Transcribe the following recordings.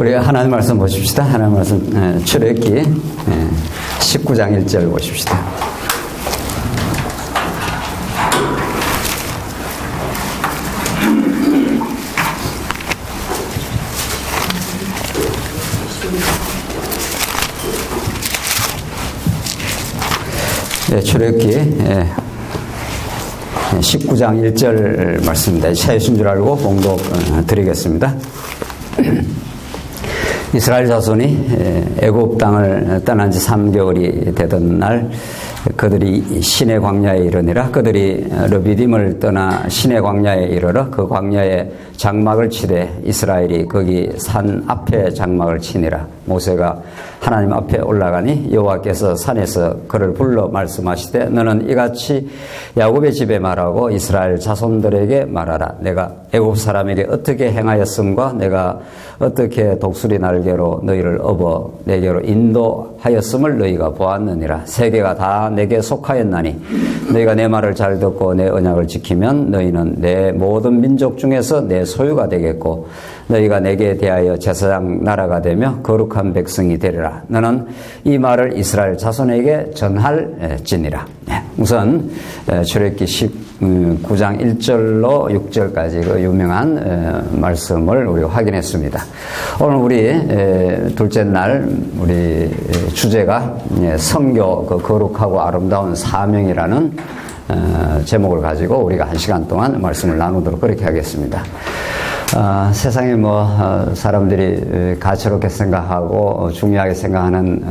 우리 하나님 말씀 보십시다. 하나님 말씀 출애굽기 19장 1절 보십시다. 출애굽기 19장 1절 말씀입니다. 차이신 줄 알고 봉독 드리겠습니다. 이스라엘 자손이 애굽 땅을 떠난 지 3개월이 되던 날 그들이 시내 광야에 이르니라. 그들이 르비딤을 떠나 시내 광야에 이르러 그 광야에 장막을 치되 이스라엘이 거기 산 앞에 장막을 치니라. 모세가 하나님 앞에 올라가니 여호와께서 산에서 그를 불러 말씀하시되 너는 이같이 야곱의 집에 말하고 이스라엘 자손들에게 말하라. 내가 애굽 사람에게 어떻게 행하였음과 내가 어떻게 독수리 날개로 너희를 업어 내게로 인도하였음을 너희가 보았느니라. 세계가 다 내게 속하였나니 너희가 내 말을 잘 듣고 내 언약을 지키면 너희는 내 모든 민족 중에서 내 소유가 되겠고 너희가 내게 대하여 제사장 나라가 되며 거룩한 백성이 되리라. 너는 이 말을 이스라엘 자손에게 전할지니라. 우선 출애굽기 19장 1절로 6절까지 그 유명한 말씀을 우리가 확인했습니다. 오늘 우리 둘째 날 우리 주제가 선교 그 거룩하고 아름다운 사명이라는 제목을 가지고 우리가 1시간 동안 말씀을 나누도록 그렇게 하겠습니다. 세상에 사람들이 가치롭게 생각하고 중요하게 생각하는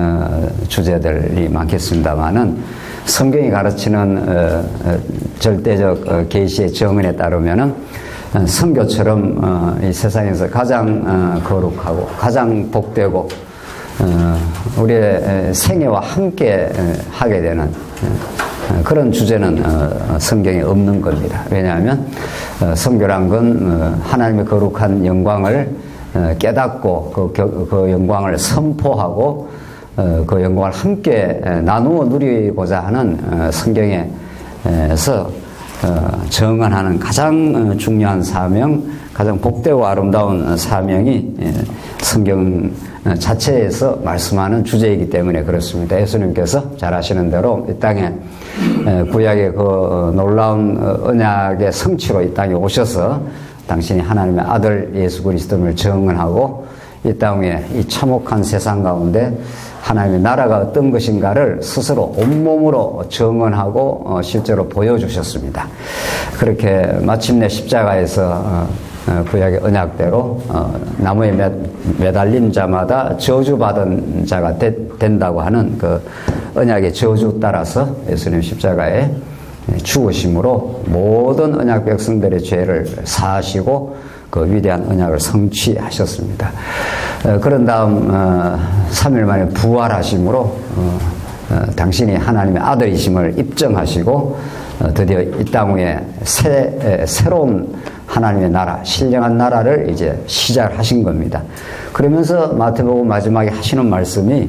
주제들이 많겠습니다만은 성경이 가르치는 절대적 계시의 정언에 따르면은 선교처럼 이 세상에서 가장 거룩하고 가장 복되고 우리의 생애와 함께 하게 되는 그런 주제는 성경에 없는 겁니다. 왜냐하면 선교란 건 하나님의 거룩한 영광을 깨닫고 그 영광을 선포하고 그 영광을 함께 나누어 누리고자 하는 성경에서 정언하는 가장 중요한 사명, 가장 복되고 아름다운 사명이 성경 자체에서 말씀하는 주제이기 때문에 그렇습니다. 예수님께서 잘 아시는 대로 이 땅에 구약의 그 놀라운 언약의 성취로 이 땅에 오셔서 당신이 하나님의 아들 예수 그리스도를 정언하고 이 땅에 이 참혹한 세상 가운데 하나님의 나라가 어떤 것인가를 스스로 온몸으로 정언하고 실제로 보여주셨습니다. 그렇게 마침내 십자가에서 구약의 언약대로 나무에 매달린 자마다 저주받은 자가 된다고 하는 그 언약의 저주 따라서 예수님 십자가에 죽으심으로 모든 언약 백성들의 죄를 사하시고 그 위대한 언약을 성취하셨습니다. 그런 다음 3일 만에 부활하심으로 당신이 하나님의 아들이심을 입증하시고 드디어 이 땅 위에 새로운 하나님의 나라, 신령한 나라를 이제 시작하신 겁니다. 그러면서 마태복음 마지막에 하시는 말씀이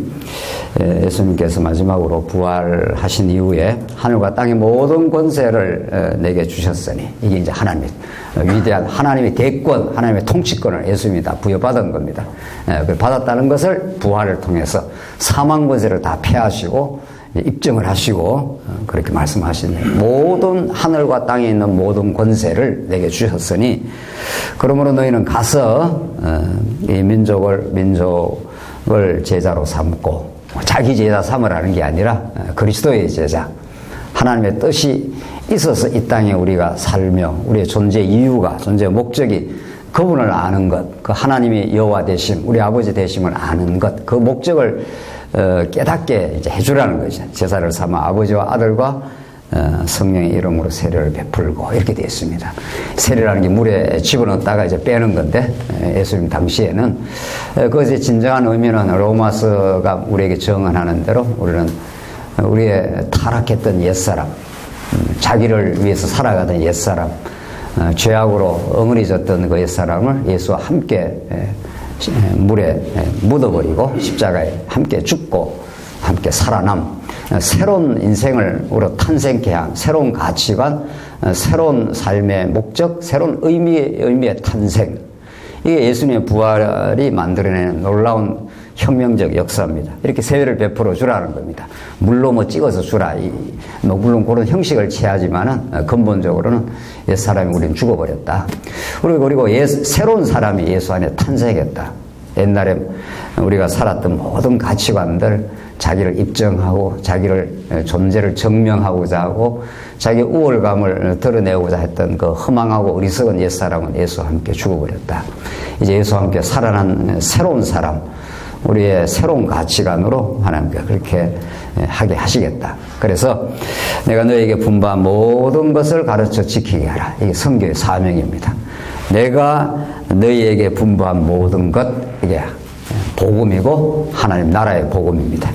예수님께서 마지막으로 부활하신 이후에 하늘과 땅의 모든 권세를 내게 주셨으니 이게 이제 하나님의 위대한 하나님의 대권, 하나님의 통치권을 예수님이 다 부여받은 겁니다. 그 받았다는 것을 부활을 통해서 사망 권세를 다 패하시고 입증을 하시고 그렇게 말씀하시네요. 모든 하늘과 땅에 있는 모든 권세를 내게 주셨으니 그러므로 너희는 가서 이 민족을 제자로 삼고 자기 제자 삼으라는 게 아니라 그리스도의 제자, 하나님의 뜻이 있어서 이 땅에 우리가 살며 우리의 존재 이유가, 존재 목적이 그분을 아는 것, 그 하나님이 여호와 되심, 우리 아버지 되심을 아는 것, 그 목적을 깨닫게 이제 해주라는 거죠. 제사를 삼아 아버지와 아들과 성령의 이름으로 세례를 베풀고 이렇게 되어 있습니다. 세례라는 게 물에 집어넣었다가 이제 빼는 건데 예수님 당시에는 그것의 진정한 의미는 로마서가 우리에게 정언하는 대로 우리는 우리의 타락했던 옛사람, 자기를 위해서 살아가던 옛사람, 죄악으로 엉은해졌던 그 옛사람을 예수와 함께 물에 묻어버리고 십자가에 함께 죽고 함께 살아남 새로운 인생을 우리로 탄생케 한 새로운 가치관, 새로운 삶의 목적, 새로운 의미의 탄생 이게 예수님의 부활이 만들어내는 놀라운 혁명적 역사입니다. 이렇게 세례를 베풀어 주라는 겁니다. 물로 뭐 찍어서 주라. 뭐 물론 그런 형식을 취하지만은 근본적으로는 옛사람이 우리는 죽어버렸다. 그리고 새로운 사람이 예수 안에 탄생했다. 옛날에 우리가 살았던 모든 가치관들, 자기를 입증하고 자기를 존재를 증명하고자 하고 자기 우월감을 드러내고자 했던 그 허망하고 어리석은 옛사람은 예수와 함께 죽어버렸다. 이제 예수와 함께 살아난 새로운 사람, 우리의 새로운 가치관으로 하나님께 그렇게 하게 하시겠다. 그래서 내가 너에게 분부한 모든 것을 가르쳐 지키게 하라. 이게 선교의 사명입니다. 내가 너희에게 분부한 모든 것, 이게 복음이고 하나님 나라의 복음입니다.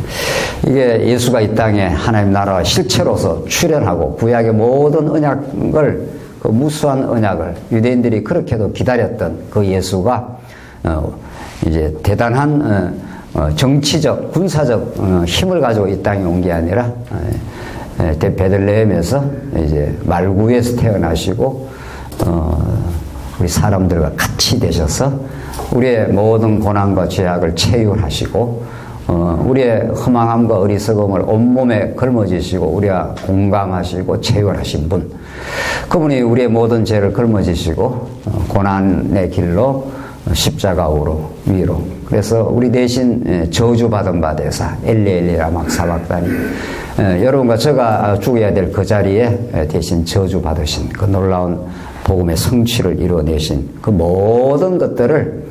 이게 예수가 이 땅에 하나님 나라와 실체로서 출현하고 구약의 모든 언약을, 그 무수한 언약을 유대인들이 그렇게도 기다렸던 그 예수가 이제 대단한 정치적, 군사적 힘을 가지고 이 땅에 온 게 아니라 베들레헴에서 이제 말구에서 태어나시고 우리 사람들과 같이 되셔서 우리의 모든 고난과 죄악을 체휼하시고 우리의 허망함과 어리석음을 온몸에 걸머지시고 우리가 공감하시고 체휼하신 분, 그분이 우리의 모든 죄를 걸머지시고 고난의 길로 십자가로 위로, 그래서 우리 대신 저주받은 바 되사 엘리 라마 사박다니, 여러분과 제가 죽어야 될 그 자리에 대신 저주받으신 그 놀라운 복음의 성취를 이루어내신 그 모든 것들을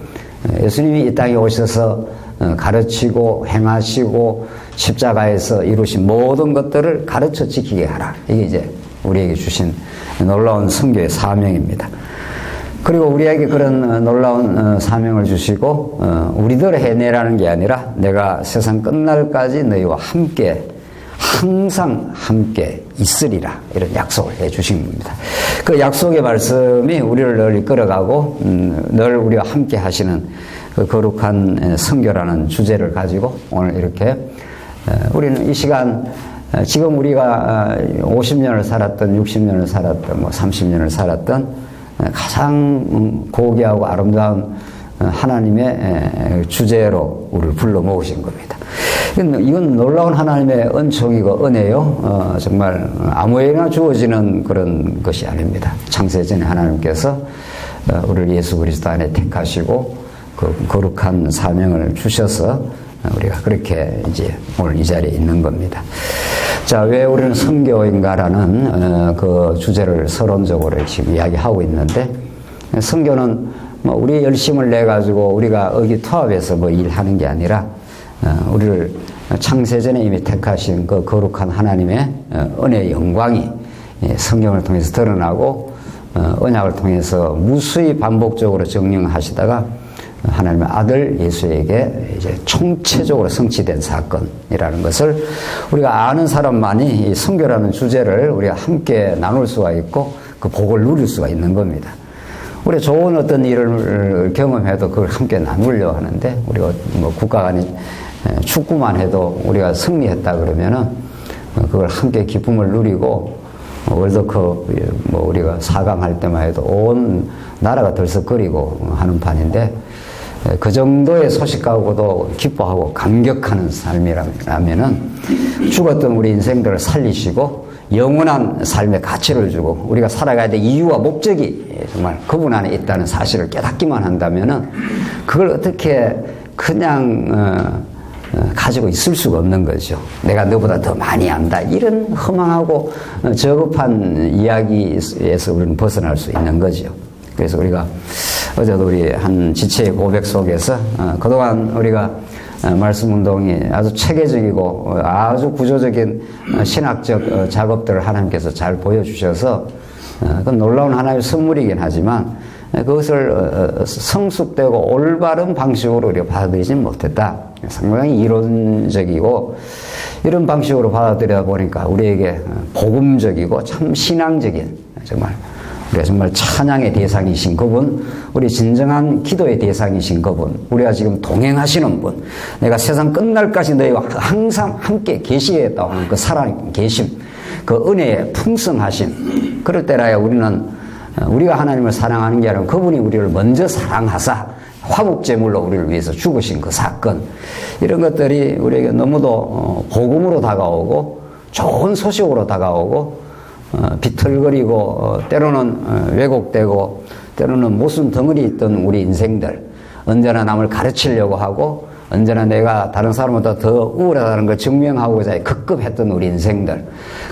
예수님이 이 땅에 오셔서 가르치고 행하시고 십자가에서 이루신 모든 것들을 가르쳐 지키게 하라. 이게 이제 우리에게 주신 놀라운 선교의 사명입니다. 그리고 우리에게 그런 놀라운 사명을 주시고 우리들 해내라는 게 아니라 내가 세상 끝날까지 너희와 함께 항상 함께 있으리라, 이런 약속을 해 주신 겁니다. 그 약속의 말씀이 우리를 늘 이끌어가고 늘 우리와 함께 하시는 그 거룩한 선교라는 주제를 가지고 오늘 이렇게 우리는 이 시간 지금 우리가 50년을 살았던 60년을 살았던 뭐 30년을 살았던 가장 고귀하고 아름다운 하나님의 주제로 우리를 불러 모으신 겁니다. 이건 놀라운 하나님의 은총이고 은혜요. 정말 아무에게나 주어지는 그런 것이 아닙니다. 창세전에 하나님께서 우리를 예수 그리스도 안에 택하시고 그 거룩한 사명을 주셔서 우리가 그렇게 이제 오늘 이 자리에 있는 겁니다. 자, 왜 우리는 선교인가라는 그 주제를 서론적으로 지금 이야기하고 있는데, 선교는 뭐 우리의 열심을 내 가지고 우리가 의기투합해서 뭐 일하는 게 아니라 우리를 창세전에 이미 택하신 그 거룩한 하나님의 은혜의 영광이 성경을 통해서 드러나고 언약을 통해서 무수히 반복적으로 정령하시다가 하나님의 아들 예수에게 이제 총체적으로 성취된 사건이라는 것을 우리가 아는 사람만이 이 선교라는 주제를 우리가 함께 나눌 수가 있고 그 복을 누릴 수가 있는 겁니다. 우리가 좋은 어떤 일을 경험해도 그걸 함께 나누려 하는데, 우리가 뭐 국가 간의 축구만 해도 우리가 승리했다 그러면은 그걸 함께 기쁨을 누리고, 월드컵 뭐 우리가 4강 할 때만 해도 온 나라가 들썩거리고 하는 판인데, 그 정도의 소식하고도 기뻐하고 감격하는 삶이라면은 죽었던 우리 인생들을 살리시고 영원한 삶의 가치를 주고 우리가 살아가야 될 이유와 목적이 정말 그분 안에 있다는 사실을 깨닫기만 한다면은 그걸 어떻게 그냥 가지고 있을 수가 없는 거죠. 내가 너보다 더 많이 안다, 이런 허망하고 저급한 이야기에서 우리는 벗어날 수 있는 거죠. 그래서 우리가 어제도 우리 한 지체의 고백 속에서 그동안 우리가 말씀운동이 아주 체계적이고 아주 구조적인 신학적 작업들을 하나님께서 잘 보여주셔서 그건 놀라운 하나님의 선물이긴 하지만 그것을 성숙되고 올바른 방식으로 우리가 받아들이지는 못했다. 상당히 이론적이고 이런 방식으로 받아들이다 보니까 우리에게 복음적이고 참 신앙적인, 우리가 정말 찬양의 대상이신 그분, 우리 진정한 기도의 대상이신 그분, 우리가 지금 동행하시는 분, 내가 세상 끝날까지 너희와 항상 함께 계시겠다고 하는 그 살아계심, 그 은혜의 풍성하심, 그럴 때라야 우리는 우리가 하나님을 사랑하는 게 아니라 그분이 우리를 먼저 사랑하사 화목제물로 우리를 위해서 죽으신 그 사건, 이런 것들이 우리에게 너무도 복음으로 다가오고 좋은 소식으로 다가오고 비틀거리고 때로는 왜곡되고 때로는 모순 덩어리 있던 우리 인생들, 언제나 남을 가르치려고 하고 언제나 내가 다른 사람보다 더 우월하다는 걸 증명하고자 급급했던 우리 인생들,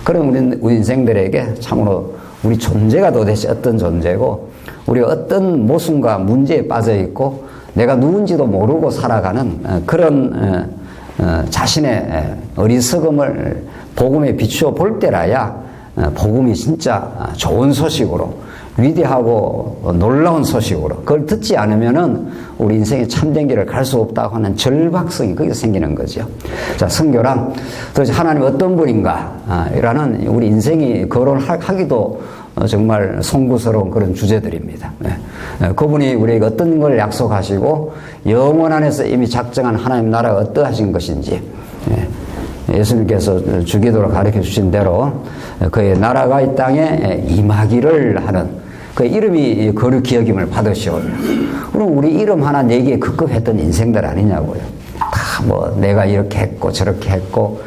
그런 우리 인생들에게 참으로 우리 존재가 도대체 어떤 존재고 우리가 어떤 모순과 문제에 빠져 있고 내가 누군지도 모르고 살아가는 그런 자신의 어리석음을 복음에 비추어 볼 때라야 복음이 진짜 좋은 소식으로 위대하고 놀라운 소식으로, 그걸 듣지 않으면은 우리 인생의 참된 길을 갈 수 없다고 하는 절박성이 거기서 생기는 거죠. 자, 선교란 도대체 하나님 어떤 분인가 라는 우리 인생이 거론하기도 정말 송구스러운 그런 주제들입니다. 그분이 우리에게 어떤 걸 약속하시고 영원 안에서 이미 작정한 하나님 나라가 어떠하신 것인지, 예수님께서 주기도로 가르쳐 주신 대로 그의 나라가 이 땅에 임하기를 하는 그 이름이 거룩히 여김을 받으시오며, 그럼 우리 이름 하나 내기에 급급했던 인생들 아니냐고요. 다 뭐 내가 이렇게 했고 저렇게 했고,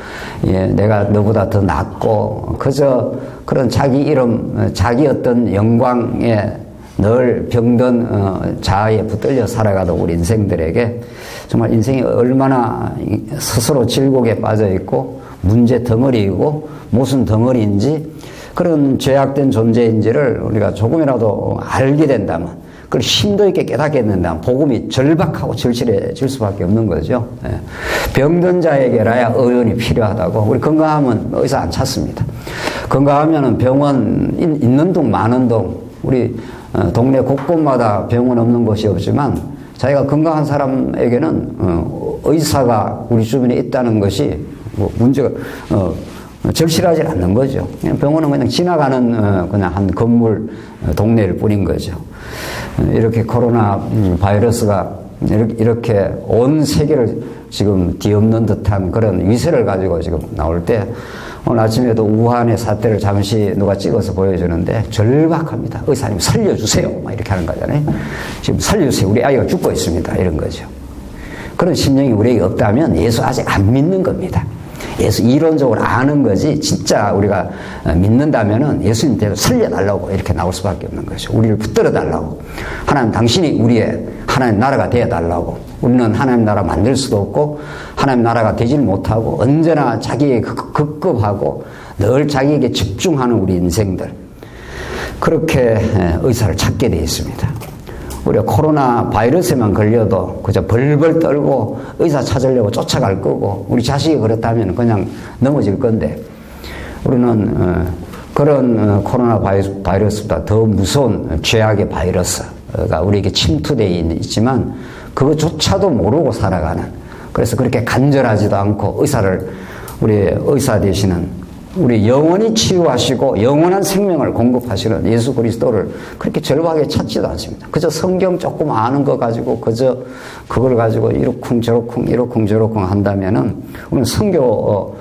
내가 너보다 더 낫고, 그저 그런 자기 이름, 자기 어떤 영광에 늘 병든 자아에 붙들려 살아가던 우리 인생들에게 정말 인생이 얼마나 스스로 질곡에 빠져 있고 문제 덩어리이고 모순 덩어리인지, 그런 죄악된 존재인지를 우리가 조금이라도 알게 된다면, 그걸 심도 있게 깨닫게 된다면 복음이 절박하고 절실해질 수밖에 없는 거죠. 병든 자에게라야 의원이 필요하다고. 우리 건강하면 의사 안 찾습니다. 건강하면은 병원 있는 동 마는 동, 우리 동네 곳곳마다 병원 없는 곳이 없지만 자기가 건강한 사람에게는 의사가 우리 주변에 있다는 것이 뭐 문제가 절실하지 않는 거죠. 그냥 병원은 그냥 지나가는 그냥 한 건물 동네일 뿐인 거죠. 이렇게 코로나 바이러스가 이렇게 온 세계를 지금 뒤엎는 듯한 그런 위세를 가지고 지금 나올 때, 오늘 아침에도 우한의 사태를 잠시 누가 찍어서 보여주는데 절박합니다. 의사님 살려주세요, 막 이렇게 하는 거잖아요. 지금 살려주세요, 우리 아이가 죽고 있습니다, 이런 거죠. 그런 심령이 우리에게 없다면 예수 아직 안 믿는 겁니다. 예수 이론적으로 아는 거지, 진짜 우리가 믿는다면은 예수님 대로 살려달라고 이렇게 나올 수밖에 없는 거죠. 우리를 붙들어 달라고. 하나님 당신이 우리의 하나님 나라가 되어 달라고. 우리는 하나님 나라 만들 수도 없고 하나님 나라가 되질 못하고 언제나 자기에게 급급하고 늘 자기에게 집중하는 우리 인생들, 그렇게 의사를 찾게 되어 있습니다. 우리가 코로나 바이러스에만 걸려도 그저 벌벌 떨고 의사 찾으려고 쫓아갈 거고, 우리 자식이 그렇다면 그냥 넘어질 건데, 우리는 그런 코로나 바이러스보다 더 무서운 죄악의 바이러스가 우리에게 침투되어 있지만 그것조차도 모르고 살아가는, 그래서 그렇게 간절하지도 않고 우리 의사 되시는 우리 영원히 치유하시고 영원한 생명을 공급하시는 예수 그리스도를 그렇게 절박하게 찾지도 않습니다. 그저 성경 조금 아는 거 가지고 그저 그걸 가지고 이러쿵저러쿵 한다면은 우리는 성교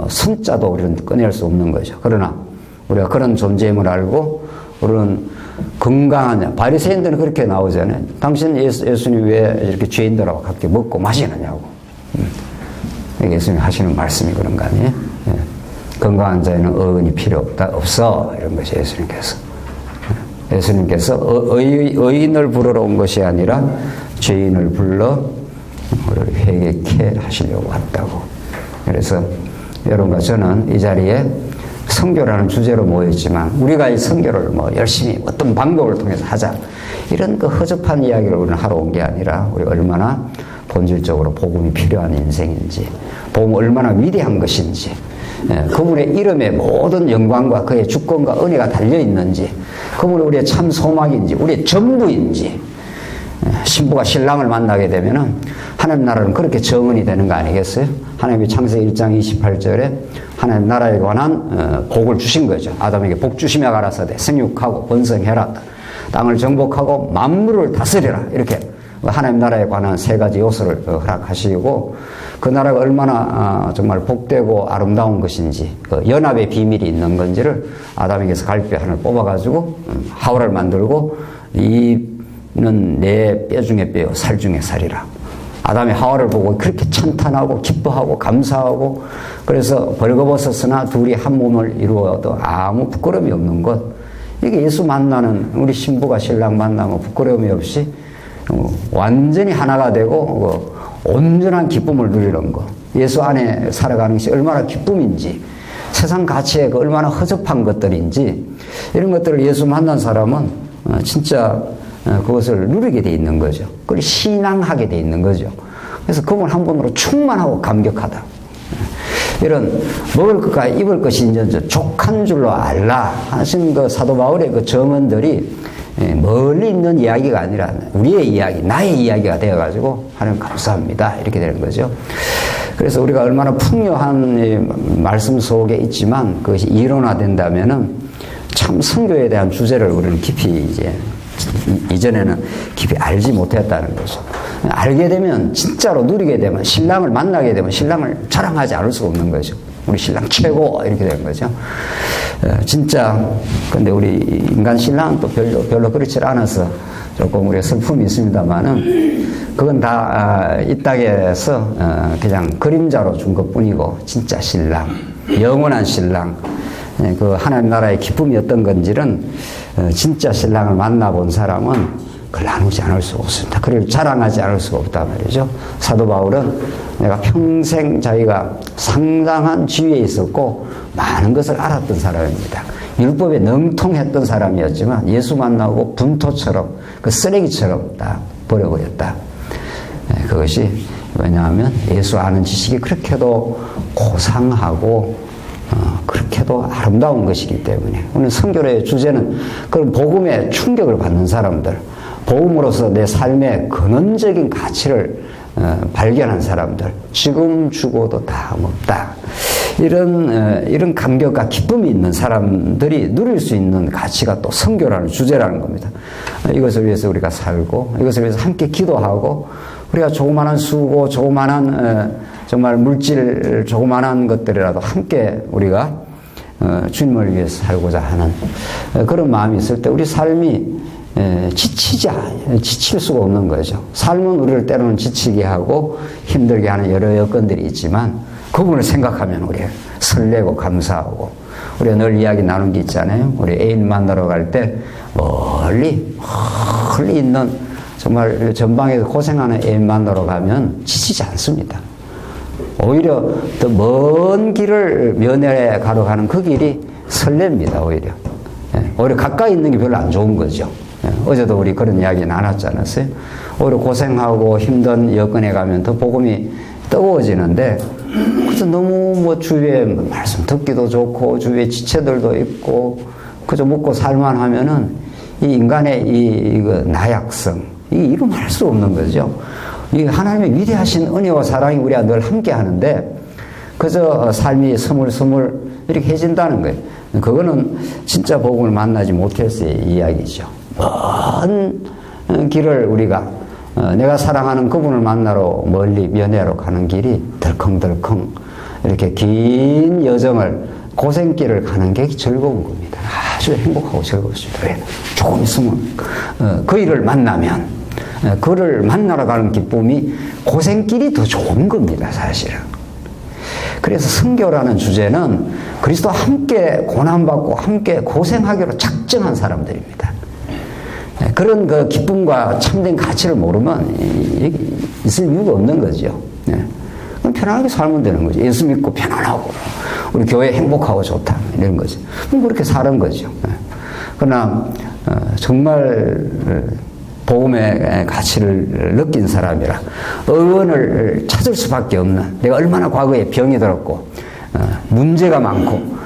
선자도 우리는 꺼낼 수 없는 거죠. 그러나 우리가 그런 존재임을 알고 우리는 건강하냐. 바리새인들은 그렇게 나오잖아요. 당신 예수님 왜 이렇게 죄인들하고 함께 먹고 마시느냐고. 예수님이 하시는 말씀이 그런 거 아니에요? 건강한 자에는 의인이 필요 없어. 이런 것이 예수님께서 의인을 부르러 온 것이 아니라 죄인을 불러 우리를 회개케 하시려고 왔다고. 그래서 여러분과 저는 이 자리에 선교라는 주제로 모였지만 우리가 이 선교를 뭐 열심히 어떤 방법을 통해서 하자, 이런 그 허접한 이야기를 우리는 하러 온 게 아니라 우리가 얼마나 본질적으로 복음이 필요한 인생인지, 복음이 얼마나 위대한 것인지, 그분의 이름에 모든 영광과 그의 주권과 은혜가 달려있는지, 그분이 우리의 참 소망인지 우리의 전부인지, 신부가 신랑을 만나게 되면은 하나님 나라는 그렇게 정언이 되는 거 아니겠어요? 하나님이 창세기 1장 28절에 하나님 나라에 관한 복을 주신 거죠. 아담에게 복 주시며 가라사대 생육하고 번성해라, 땅을 정복하고 만물을 다스리라, 이렇게 하나님 나라에 관한 3가지 요소를 허락하시고 그 나라가 얼마나 정말 복되고 아름다운 것인지 그 연합의 비밀이 있는 건지를 아담에게서 갈뼈 하나를 뽑아가지고 하와를 만들고 이는 내 뼈 중에 뼈요 살 중에 살이라. 아담이 하와를 보고 그렇게 찬탄하고 기뻐하고 감사하고 그래서 벌거벗었으나 둘이 한 몸을 이루어도 아무 부끄러움이 없는 것. 이게 예수 만나는 우리 신부가 신랑 만나면 부끄러움이 없이 완전히 하나가 되고 온전한 기쁨을 누리는 것. 예수 안에 살아가는 것이 얼마나 기쁨인지 세상 가치에 얼마나 허접한 것들인지 이런 것들을 예수 만난 사람은 진짜 그것을 누리게 돼 있는 거죠. 그리고 신앙하게 돼 있는 거죠. 그래서 그분 한 분으로 충만하고 감격하다. 이런 먹을 것과 입을 것이 이제 족한 줄로 알라 하신 그 사도 바울의 그 점언들이 멀리 있는 이야기가 아니라 우리의 이야기, 나의 이야기가 되어가지고 하나님 감사합니다. 이렇게 되는 거죠. 그래서 우리가 얼마나 풍요한 말씀 속에 있지만 그것이 이론화된다면은 참 선교에 대한 주제를 우리는 깊이 이전에는 깊이 알지 못했다는 거죠. 알게 되면 진짜로 누리게 되면 신랑을 만나게 되면 신랑을 자랑하지 않을 수가 없는 거죠. 우리 신랑 최고 이렇게 되는 거죠. 진짜 근데 우리 인간 신랑은 또 별로 그렇지 않아서 조금 우리가 슬픔이 있습니다만은 그건 다 이 땅에서 그냥 그림자로 준 것뿐이고 진짜 신랑, 영원한 신랑, 그 하나님 나라의 기쁨이 어떤 건지는 진짜 신랑을 만나본 사람은 그걸 나누지 않을 수가 없습니다. 그를 자랑하지 않을 수가 없단 말이죠. 사도 바울은 내가 평생 자기가 상당한 지위에 있었고 많은 것을 알았던 사람입니다. 율법에 능통했던 사람이었지만 예수 만나고 분토처럼 그 쓰레기처럼 딱 버려버렸다. 그것이 왜냐하면 예수 아는 지식이 그렇게도 고상하고 그렇게도 아름다운 것이기 때문에 오늘 선교의 주제는 그런 복음에 충격을 받는 사람들, 복음으로서 내 삶의 근원적인 가치를 발견한 사람들, 지금 죽어도 다름없다. 이런 감격과 기쁨이 있는 사람들이 누릴 수 있는 가치가 또 선교라는 주제라는 겁니다. 이것을 위해서 우리가 살고 이것을 위해서 함께 기도하고 우리가 조그마한 수고, 조그마한 정말 물질, 조그마한 것들이라도 함께 우리가 주님을 위해서 살고자 하는 그런 마음이 있을 때 우리 삶이 지칠 수가 없는 거죠. 삶은 우리를 때로는 지치게 하고 힘들게 하는 여러 여건들이 있지만 그분을 생각하면 우리가 설레고 감사하고 우리가 늘 이야기 나눈 게 있잖아요. 우리 애인 만나러 갈 때 멀리 있는 정말 전방에서 고생하는 애인 만나러 가면 지치지 않습니다. 오히려 더 먼 길을 면회에 가러 가는 그 길이 설렙니다. 오히려 가까이 있는 게 별로 안 좋은 거죠. 어제도 우리 그런 이야기 나눴지 않았어요? 오히려 고생하고 힘든 여건에 가면 더 복음이 뜨거워지는데 그래서 너무 주위에 말씀 듣기도 좋고 주위에 지체들도 있고 그저 먹고 살만 하면은 이 인간의 이 나약성 이게 이루말 수 없는 거죠. 이 하나님의 위대하신 은혜와 사랑이 우리와 늘 함께 하는데 그저 삶이 스물스물 이렇게 해진다는 거예요. 그거는 진짜 복음을 만나지 못했어의 이야기죠. 먼 길을 우리가 내가 사랑하는 그분을 만나러 멀리 면회하러 가는 길이 덜컹덜컹 이렇게 긴 여정을 고생길을 가는 게 즐거운 겁니다. 아주 행복하고 즐겁습니다. 왜? 조금 있으면 그 일을 만나면 그를 만나러 가는 기쁨이 고생길이 더 좋은 겁니다. 사실은. 그래서 선교라는 주제는 그리스도와 함께 고난받고 함께 고생하기로 작정한 사람들입니다. 그런 그 기쁨과 참된 가치를 모르면 있을 이유가 없는 거죠. 그럼 편안하게 살면 되는 거죠. 예수 믿고 편안하고 우리 교회 행복하고 좋다 이런 거죠. 그럼 그렇게 사는 거죠. 그러나 정말 복음의 가치를 느낀 사람이라 의원을 찾을 수밖에 없는 내가 얼마나 과거에 병이 들었고 문제가 많고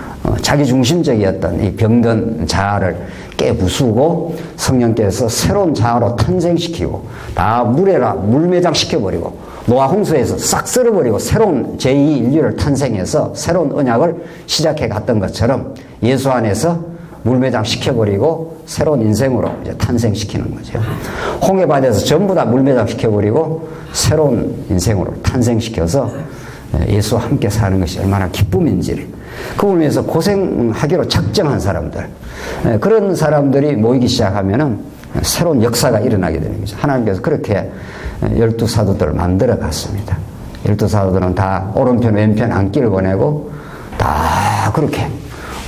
자기중심적이었던 이 병든 자아를 깨부수고 성령께서 새로운 자아로 탄생시키고 다 물매장시켜버리고 노아 홍수에서 싹 쓸어버리고 새로운 제2 인류를 탄생해서 새로운 언약을 시작해 갔던 것처럼 예수 안에서 물매장 시켜버리고 새로운 인생으로 이제 탄생시키는 거죠. 홍해바다에서 전부 다 물매장 시켜버리고 새로운 인생으로 탄생시켜서 예수와 함께 사는 것이 얼마나 기쁨인지를 그걸 위해서 고생하기로 작정한 사람들, 그런 사람들이 모이기 시작하면은 새로운 역사가 일어나게 되는 거죠. 하나님께서 그렇게 12사도들을 만들어 갔습니다. 12사도들은 다 오른편 왼편 안기를 보내고 다 그렇게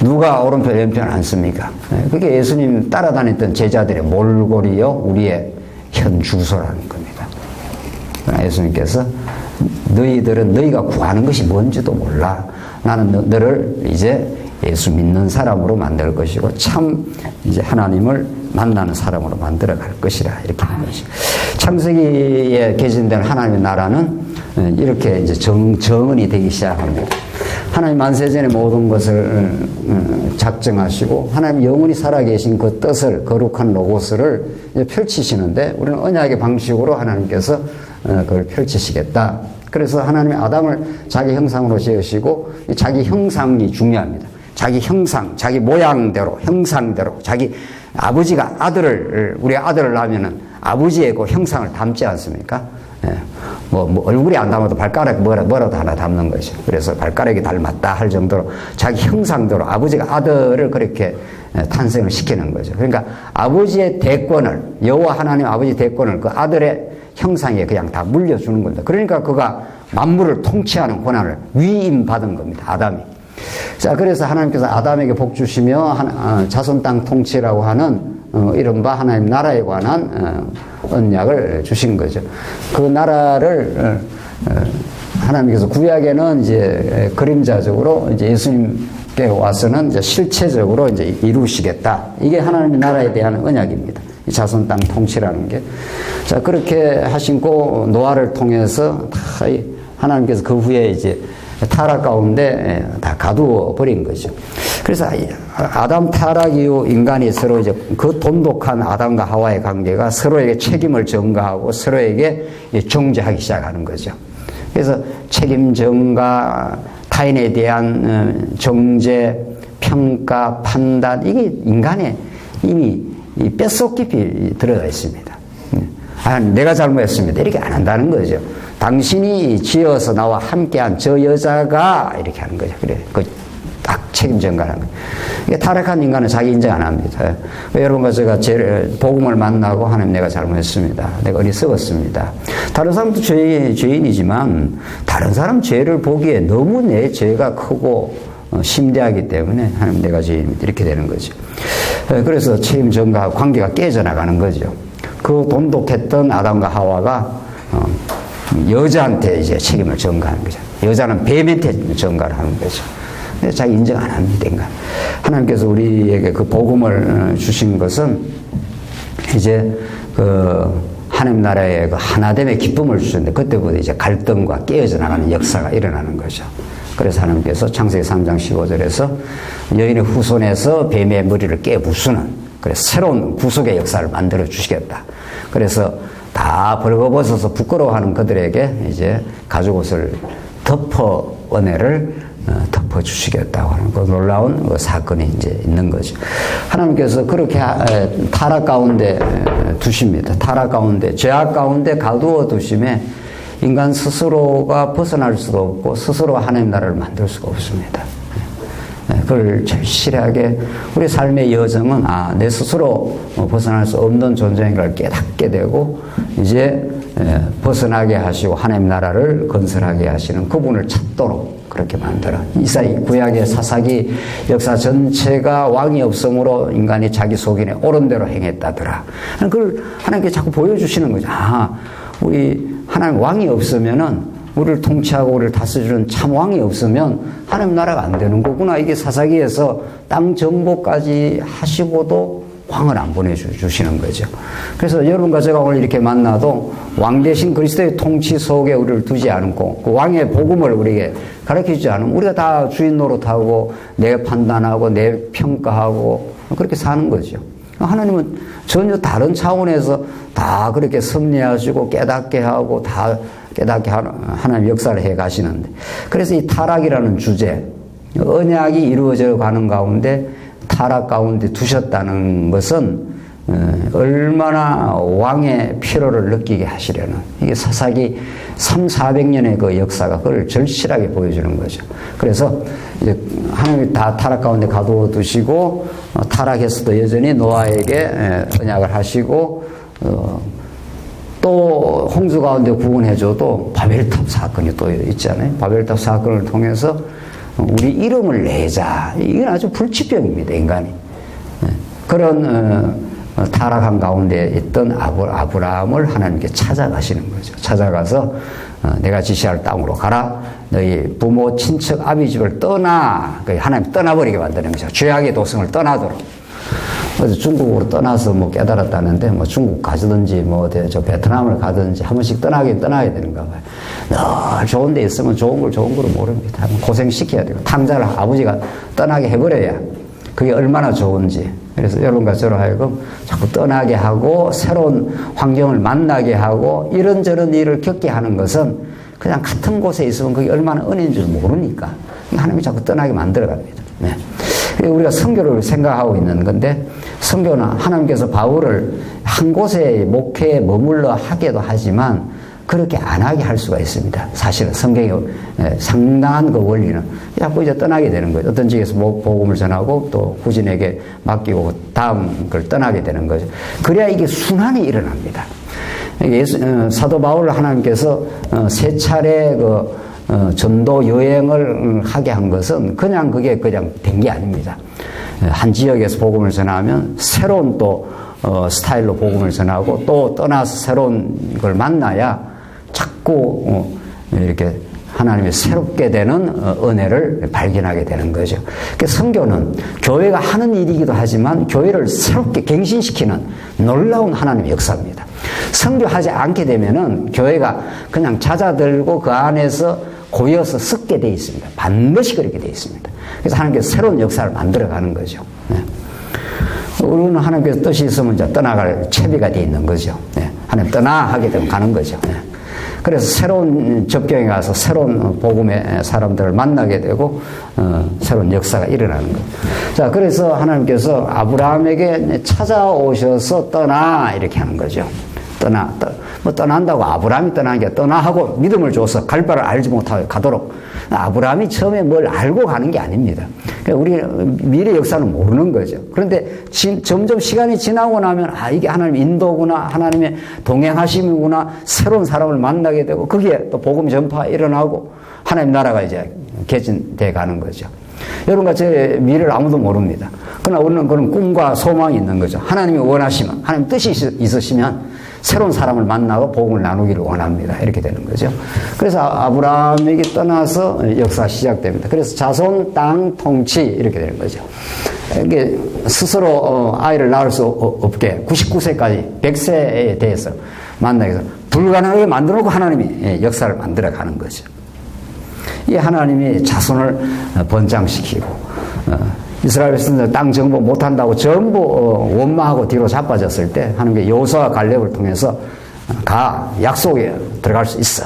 누가 오른편 왼편 앉습니까? 그게 예수님 따라다녔던 제자들의 몰골이요 우리의 현 주소라는 겁니다. 그러나 예수님께서 너희들은 너희가 구하는 것이 뭔지도 몰라. 나는 너를 이제 예수 믿는 사람으로 만들 것이고 참 이제 하나님을 만나는 사람으로 만들어 갈 것이라 이렇게 하는 것이죠. 창세기에 개진된 하나님의 나라는 이렇게 이제 정은이 되기 시작합니다. 하나님 만세전에 모든 것을 작정하시고 하나님 영원히 살아계신 그 뜻을 거룩한 로고스를 이제 펼치시는데 우리는 언약의 방식으로 하나님께서 그걸 펼치시겠다. 그래서 하나님이 아담을 자기 형상으로 지으시고 자기 형상이 중요합니다. 자기 형상, 자기 모양대로, 형상대로, 자기 아버지가 우리 아들을 낳으면은 아버지의 그 형상을 담지 않습니까? 예. 뭐 얼굴이 안 닮아도 발가락 뭐라도 하나 담는 거죠. 그래서 발가락이 닮았다 할 정도로 자기 형상대로 아버지가 아들을 그렇게 탄생을 시키는 거죠. 그러니까 아버지의 대권을, 여호와 하나님 아버지 대권을 그 아들의 형상에 그냥 다 물려주는 겁니다. 그러니까 그가 만물을 통치하는 권한을 위임받은 겁니다. 아담이. 자, 그래서 하나님께서 아담에게 복 주시며 자손 땅 통치라고 하는 이른바 하나님 나라에 관한 언약을 주신 거죠. 그 나라를 하나님께서 구약에는 이제 그림자적으로 이제 예수님께 와서는 이제 실체적으로 이제 이루시겠다. 이게 하나님의 나라에 대한 언약입니다. 이 자손 땅 통치라는 게. 자, 그렇게 하시고 노아를 통해서 다 하나님께서 그 후에 이제 타락 가운데 다 가두어 버린 거죠. 그래서 아담 타락 이후 인간이 서로 이제 그 돈독한 아담과 하와의 관계가 서로에게 책임을 전가하고 서로에게 정죄하기 시작하는 거죠. 그래서 책임 전가, 타인에 대한 정죄, 평가, 판단, 이게 인간의 이미 뼛속 깊이 들어가 있습니다. 아, 내가 잘못했습니다. 이렇게 안 한다는 거죠. 당신이 지어서 나와 함께한 저 여자가 이렇게 하는 거죠. 그래, 딱 책임 전가하는 거예요. 이게 타락한 인간은 자기 인정 안 합니다. 여러분과 제가 복음을 만나고 하나님 내가 잘못했습니다. 내가 어리석었습니다. 다른 사람도 죄인이지만 다른 사람 죄를 보기에 너무 내 죄가 크고 심대하기 때문에 하나님 내가 죄인입니다. 이렇게 되는 거죠. 그래서 책임 전가하고 관계가 깨져나가는 거죠. 그 돈독했던 아담과 하와가 여자한테 이제 책임을 전가하는 거죠. 여자는 뱀한테 전가를 하는 거죠. 근데 자기 인정 안 합니다, 인간. 하나님께서 우리에게 그 복음을 주신 것은 이제 그 하나님 나라의 그 하나됨의 기쁨을 주셨는데 그때부터 이제 갈등과 깨어져 나가는 역사가 일어나는 거죠. 그래서 하나님께서 창세기 3장 15절에서 여인의 후손에서 뱀의 머리를 깨부수는 그래서 새로운 구속의 역사를 만들어 주시겠다. 그래서 다 벌거벗어서 부끄러워하는 그들에게 이제 가죽옷을 은혜를 덮어주시겠다고 하는 그 놀라운 그 사건이 이제 있는 거죠. 하나님께서 그렇게 타락 가운데 두십니다. 타락 가운데, 죄악 가운데 가두어 두심에 인간 스스로가 벗어날 수도 없고 스스로 하나님 나라를 만들 수가 없습니다. 그걸 절실하게 우리 삶의 여정은 내 스스로 벗어날 수 없는 존재인 걸 깨닫게 되고 이제 벗어나게 하시고 하나님 나라를 건설하게 하시는 그분을 찾도록 그렇게 만들어. 이사야 구약의 사사기 역사 전체가 왕이 없으므로 인간이 자기 속인에 옳은 대로 행했다더라. 그걸 하나님께 자꾸 보여주시는 거죠. 우리 하나님 왕이 없으면은 우리를 통치하고 우리를 다스리는 참 왕이 없으면 하나님 나라가 안 되는 거구나. 이게 사사기에서 땅 정복까지 하시고도 왕을 안 보내주시는 거죠. 그래서 여러분과 제가 오늘 이렇게 만나도 왕 대신 그리스도의 통치 속에 우리를 두지 않고 그 왕의 복음을 우리에게 가르쳐주지 않으면 우리가 다 주인 노릇하고 내 판단하고 내 평가하고 그렇게 사는 거죠. 하나님은 전혀 다른 차원에서 다 그렇게 섭리하시고 깨닫게 하고 다 깨닫게 하나님 역사를 해 가시는데 그래서 이 타락이라는 주제, 언약이 이루어져 가는 가운데 타락 가운데 두셨다는 것은 얼마나 왕의 필요를 느끼게 하시려는, 이게 사사기 300~400년의 그 역사가 그걸 절실하게 보여주는 거죠. 그래서 이제 하나님이 다 타락 가운데 가둬두시고 타락했어도 여전히 노아에게 언약을 하시고 또 홍수 가운데 구원해줘도 바벨탑 사건이 또 있잖아요. 바벨탑 사건을 통해서 우리 이름을 내자. 이건 아주 불치병입니다, 인간이. 그런 타락한 가운데 있던 아브라함을 하나님께 찾아가시는 거죠. 찾아가서 내가 지시할 땅으로 가라. 너희 부모, 친척, 아비 집을 떠나. 하나님 떠나버리게 만드는 거죠. 죄악의 도성을 떠나도록. 그래서 중국으로 떠나서 뭐 깨달았다는데, 뭐 중국 가든지 뭐 저 베트남을 가든지 한 번씩 떠나게 되는가 봐요. 늘 좋은 데 있으면 좋은 거로 모릅니다. 고생시켜야 되고, 탕자를 아버지가 떠나게 해버려야 그게 얼마나 좋은지. 그래서 여러분과 저로 하여금 자꾸 떠나게 하고 새로운 환경을 만나게 하고 이런저런 일을 겪게 하는 것은 그냥 같은 곳에 있으면 그게 얼마나 은혜인 줄 모르니까 하나님이 자꾸 떠나게 만들어 갑니다. 네. 우리가 선교를 생각하고 있는 건데, 선교는 하나님께서 바울을 한 곳에 목회에 머물러 하게도 하지만 그렇게 안 하게 할 수가 있습니다. 사실은 성경의 상당한 그 원리는 자꾸 이제 떠나게 되는 거예요. 어떤 지역에서 복음을 전하고 또 후진에게 맡기고 다음 걸 떠나게 되는 거죠. 그래야 이게 순환이 일어납니다. 사도 바울을 하나님께서 세 차례 전도 여행을 하게 한 것은 그냥 된 게 아닙니다. 한 지역에서 복음을 전하면 새로운 또 스타일로 복음을 전하고 또 떠나서 새로운 걸 만나야 자꾸 이렇게 하나님의 새롭게 되는 은혜를 발견하게 되는 거죠. 그러니까 선교는 교회가 하는 일이기도 하지만 교회를 새롭게 갱신시키는 놀라운 하나님의 역사입니다. 선교하지 않게 되면은 교회가 그냥 잦아들고 그 안에서 고여서 썩게 되어 있습니다. 반드시 그렇게 되어 있습니다. 그래서 하나님께서 새로운 역사를 만들어가는 거죠. 네. 우리는 하나님께서 뜻이 있으면 이제 떠나갈 채비가 되어 있는 거죠. 네. 하나님 떠나 하게 되면 가는 거죠. 네. 그래서 새로운 접경에 가서 새로운 복음의 사람들을 만나게 되고 새로운 역사가 일어나는 거예요. 자, 그래서 하나님께서 아브라함에게 찾아오셔서 떠나 이렇게 하는 거죠. 떠난다고 아브라함이 떠나는 게 떠나하고 믿음을 줘서 갈 바를 알지 못하고 가도록. 아브라함이 처음에 뭘 알고 가는 게 아닙니다. 그러니까 우리 미래 역사는 모르는 거죠. 그런데 점점 시간이 지나고 나면 이게 하나님의 인도구나, 하나님의 동행하심이구나, 새로운 사람을 만나게 되고 거기에 또 복음 전파 일어나고 하나님 나라가 이제 개진돼 가는 거죠. 여러분과 제 미래를 아무도 모릅니다. 그러나 우리는 그런 꿈과 소망이 있는 거죠. 하나님이 원하시면, 하나님 뜻이 있으시면 새로운 사람을 만나고 복음을 나누기를 원합니다. 이렇게 되는 거죠. 그래서 아브라함에게 떠나서 역사가 시작됩니다. 그래서 자손, 땅, 통치 이렇게 되는 거죠. 이게 스스로 아이를 낳을 수 없게 99세까지 100세에 대해서 만나게 해서 불가능하게 만들어놓고 하나님이 역사를 만들어가는 거죠. 이 하나님이 자손을 번창시키고 이스라엘 백성들 땅 정복 못한다고 전부 원망하고 뒤로 자빠졌을 때 하나님께 여호수아와 갈렙을 통해서 약속에 들어갈 수 있어.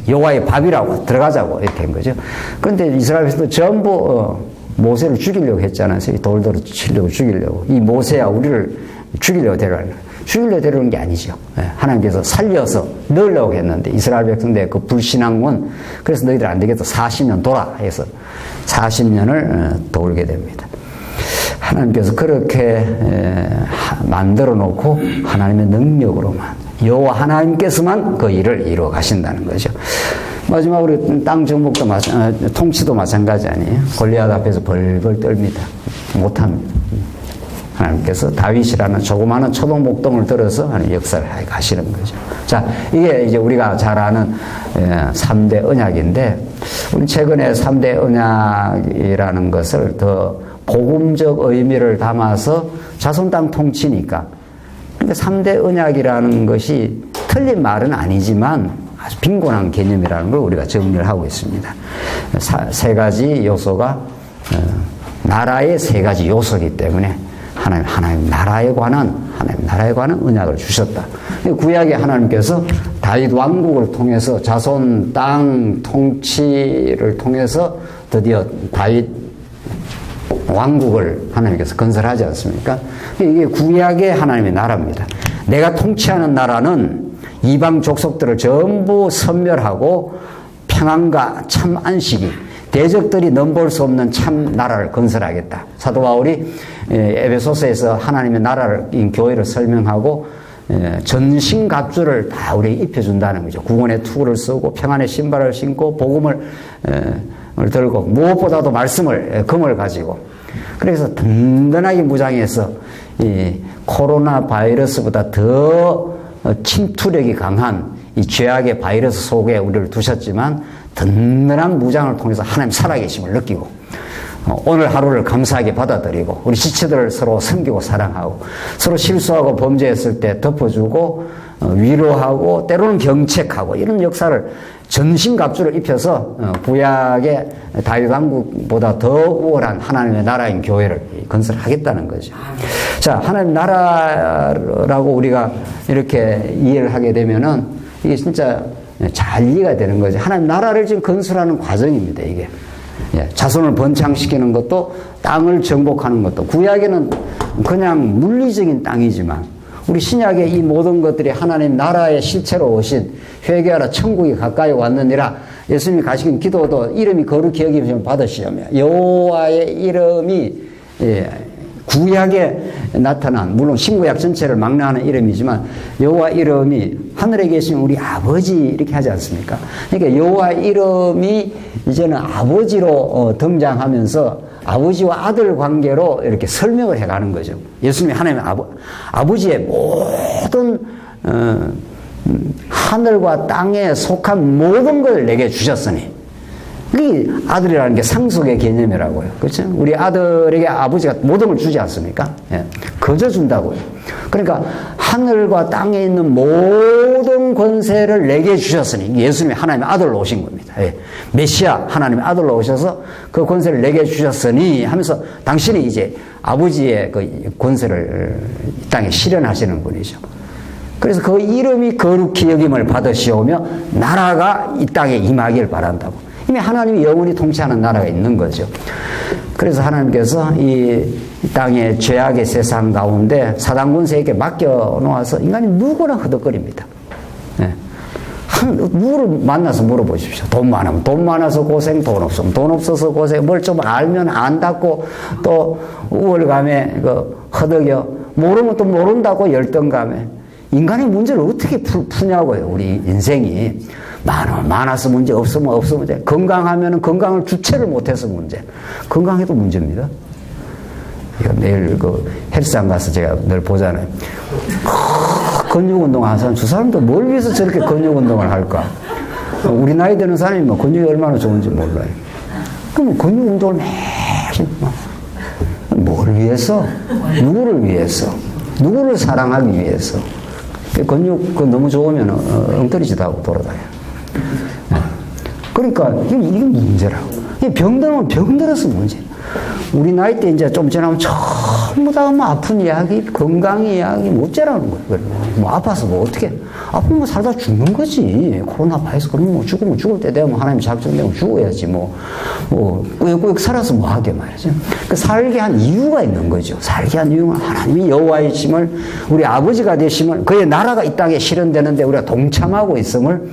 여호와의 밥이라고 들어가자고 이렇게 된 거죠. 그런데 이스라엘 백성들 전부 모세를 죽이려고 했잖아요. 돌도로 치려고 죽이려고. 이 모세야 우리를 죽이려고 데려오는 게 아니죠. 하나님께서 살려서 넣으려고 했는데 이스라엘 백성들의 그 불신앙은 그래서 너희들 안 되겠다. 40년 돌아 해서 40년을 돌게 됩니다. 하나님께서 그렇게 만들어 놓고 하나님의 능력으로만 여호와 하나님께서만 그 일을 이루어 가신다는 거죠. 마지막으로 땅 정복도 통치도 마찬가지 아니에요. 골리앗 앞에서 벌벌 떨립니다. 못합니다. 하나님께서 다윗이라는 조그마한 초동 목동을 들어서 하는 역사를 하시는 거죠. 자, 이게 이제 우리가 잘 아는 3대 언약인데, 우리 최근에 3대 언약이라는 것을 더 복음적 의미를 담아서 자손 땅 통치니까. 그러니까 3대 언약이라는 것이 틀린 말은 아니지만 아주 빈곤한 개념이라는 걸 우리가 정리를 하고 있습니다. 세 가지 요소가 나라의 세 가지 요소이기 때문에 하나님 나라에 관한 언약을 주셨다. 구약에 하나님께서 다윗 왕국을 통해서 자손 땅 통치를 통해서 드디어 다윗 왕국을 하나님께서 건설하지 않습니까? 이게 구약의 하나님의 나라입니다. 내가 통치하는 나라는 이방 족속들을 전부 섬멸하고 평안과 참 안식이, 대적들이 넘볼 수 없는 참 나라를 건설하겠다. 사도 바울이 에베소서에서 하나님의 나라를, 교회를 설명하고 전신갑주를 다 우리에게 입혀준다는 거죠. 구원의 투구를 쓰고 평안의 신발을 신고 복음을 들고 무엇보다도 말씀을, 금을 가지고, 그래서 든든하게 무장해서 이 코로나 바이러스보다 더 침투력이 강한 이 죄악의 바이러스 속에 우리를 두셨지만 든든한 무장을 통해서 하나님 살아계심을 느끼고 오늘 하루를 감사하게 받아들이고 우리 지체들을 서로 섬기고 사랑하고 서로 실수하고 범죄했을 때 덮어주고 위로하고 때로는 경책하고 이런 역사를 전신갑주를 입혀서 구약의 다윗 왕국보다 더 우월한 하나님의 나라인 교회를 건설하겠다는 거죠. 자, 하나님 나라라고 우리가 이렇게 이해를 하게 되면은 이게 진짜 잘 이해가 되는 거죠. 하나님 나라를 지금 건설하는 과정입니다, 이게. 자손을 번창시키는 것도 땅을 정복하는 것도 구약에는 그냥 물리적인 땅이지만 우리 신약의 이 모든 것들이 하나님 나라의 실체로 오신 회개하라 천국이 가까이 왔느니라 예수님이 가시킨 기도도 이름이 거룩히 여김을 받으시려며 여호와의 이름이 구약에 나타난 물론 신구약 전체를 망라하는 이름이지만 여호와 이름이 하늘에 계신 우리 아버지 이렇게 하지 않습니까? 그러니까 여호와 이름이 이제는 아버지로 등장하면서 아버지와 아들 관계로 이렇게 설명을 해가는 거죠. 예수님이 하나님의 아버지의 모든 하늘과 땅에 속한 모든 걸 내게 주셨으니 이 아들이라는 게 상속의 개념이라고요. 그렇죠? 우리 아들에게 아버지가 모든 걸 주지 않습니까? 예. 거저 준다고요. 그러니까 하늘과 땅에 있는 모든 권세를 내게 주셨으니 예수님이 하나님의 아들로 오신 겁니다. 예. 메시아 하나님의 아들로 오셔서 그 권세를 내게 주셨으니 하면서 당신이 이제 아버지의 그 권세를 이 땅에 실현하시는 분이죠. 그래서 그 이름이 거룩히 여김을 받으시오며 나라가 이 땅에 임하길 바란다고. 이미 하나님이 영원히 통치하는 나라가 있는 거죠. 그래서 하나님께서 이 땅의 죄악의 세상 가운데 사단 권세에게 맡겨놓아서 인간이 누구나 허덕거립니다. 네. 누구를 만나서 물어보십시오. 돈 많으면 돈 많아서 고생, 돈 없으면 돈 없어서 고생, 뭘 좀 알면 안다고 또 우월감에 허덕여, 모르면 또 모른다고 열등감에. 인간의 문제를 어떻게 푸냐고요, 우리 인생이. 많아서 문제, 없으면 문제. 건강하면 건강을 주체를 못해서 문제. 건강해도 문제입니다. 이거 내일 헬스장 가서 제가 늘 보잖아요. 근육 운동 하는 사람, 저 사람도 뭘 위해서 저렇게 근육 운동을 할까? 우리 나이 되는 사람이 뭐 근육이 얼마나 좋은지 몰라요. 그럼 근육 운동을 매일, 뭘 위해서? 누구를 위해서? 누구를 사랑하기 위해서? 근육 너무 좋으면 엉터리짓 하고 돌아다녀요. 그러니까 이게 문제라고. 병들면 병들어서 문제. 우리 나이 때 이제 좀 지나면 전부 다 뭐 아픈 이야기, 건강 이야기, 못자라는 거예요. 뭐 아파서 뭐 어떻게, 아프면 살다 죽는 거지. 코로나 바이러스 그러면 뭐 죽으면 죽을 때 되면 하나님 작정되면 죽어야지. 꾸역꾸역 살아서 뭐 하게 말이죠. 그 살게 한 이유가 있는 거죠. 살게 한 이유는 하나님이 여호와이심을, 우리 아버지가 되심을, 그의 나라가 이 땅에 실현되는데 우리가 동참하고 있음을,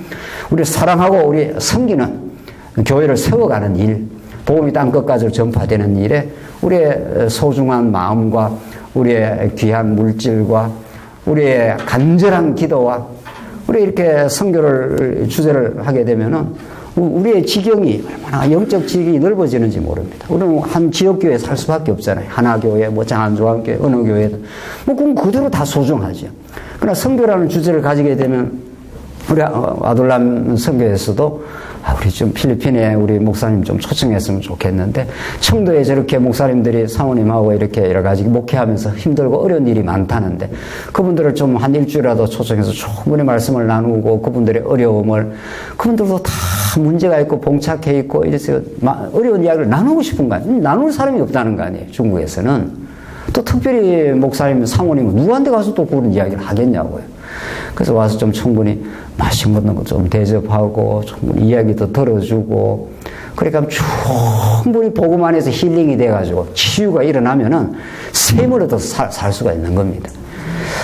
우리 사랑하고 우리 섬기는 교회를 세워가는 일, 복음이 땅 끝까지 전파되는 일에 우리의 소중한 마음과 우리의 귀한 물질과 우리의 간절한 기도와 우리 이렇게 선교를 주제를 하게 되면은 우리의 지경이 얼마나 영적 지경이 넓어지는지 모릅니다. 우리는 한 지역교회에 살 수밖에 없잖아요. 하나교회, 장안조항교회, 어느 교회든. 그럼 그대로 다 소중하죠. 그러나 선교라는 주제를 가지게 되면 우리 아둘람 선교에서도 우리 좀 필리핀에 우리 목사님 좀 초청했으면 좋겠는데 청도에 저렇게 목사님들이 사모님하고 이렇게 여러 가지 목회하면서 힘들고 어려운 일이 많다는데 그분들을 좀 한 일주일이라도 초청해서 충분히 말씀을 나누고 그분들의 어려움을 그분들도 다 문제가 있고 봉착해 있고 이래서 어려운 이야기를 나누고 싶은 거 아니에요. 나눌 사람이 없다는 거 아니에요. 중국에서는. 또 특별히 목사님, 사모님은 누구한테 가서 또 그런 이야기를 하겠냐고요. 그래서 와서 좀 충분히 맛있는 거 좀 대접하고 충분히 이야기도 들어주고 그러니까 충분히 복음 안에서 힐링이 돼가지고 치유가 일어나면은 샘으로 더 살 수가 있는 겁니다.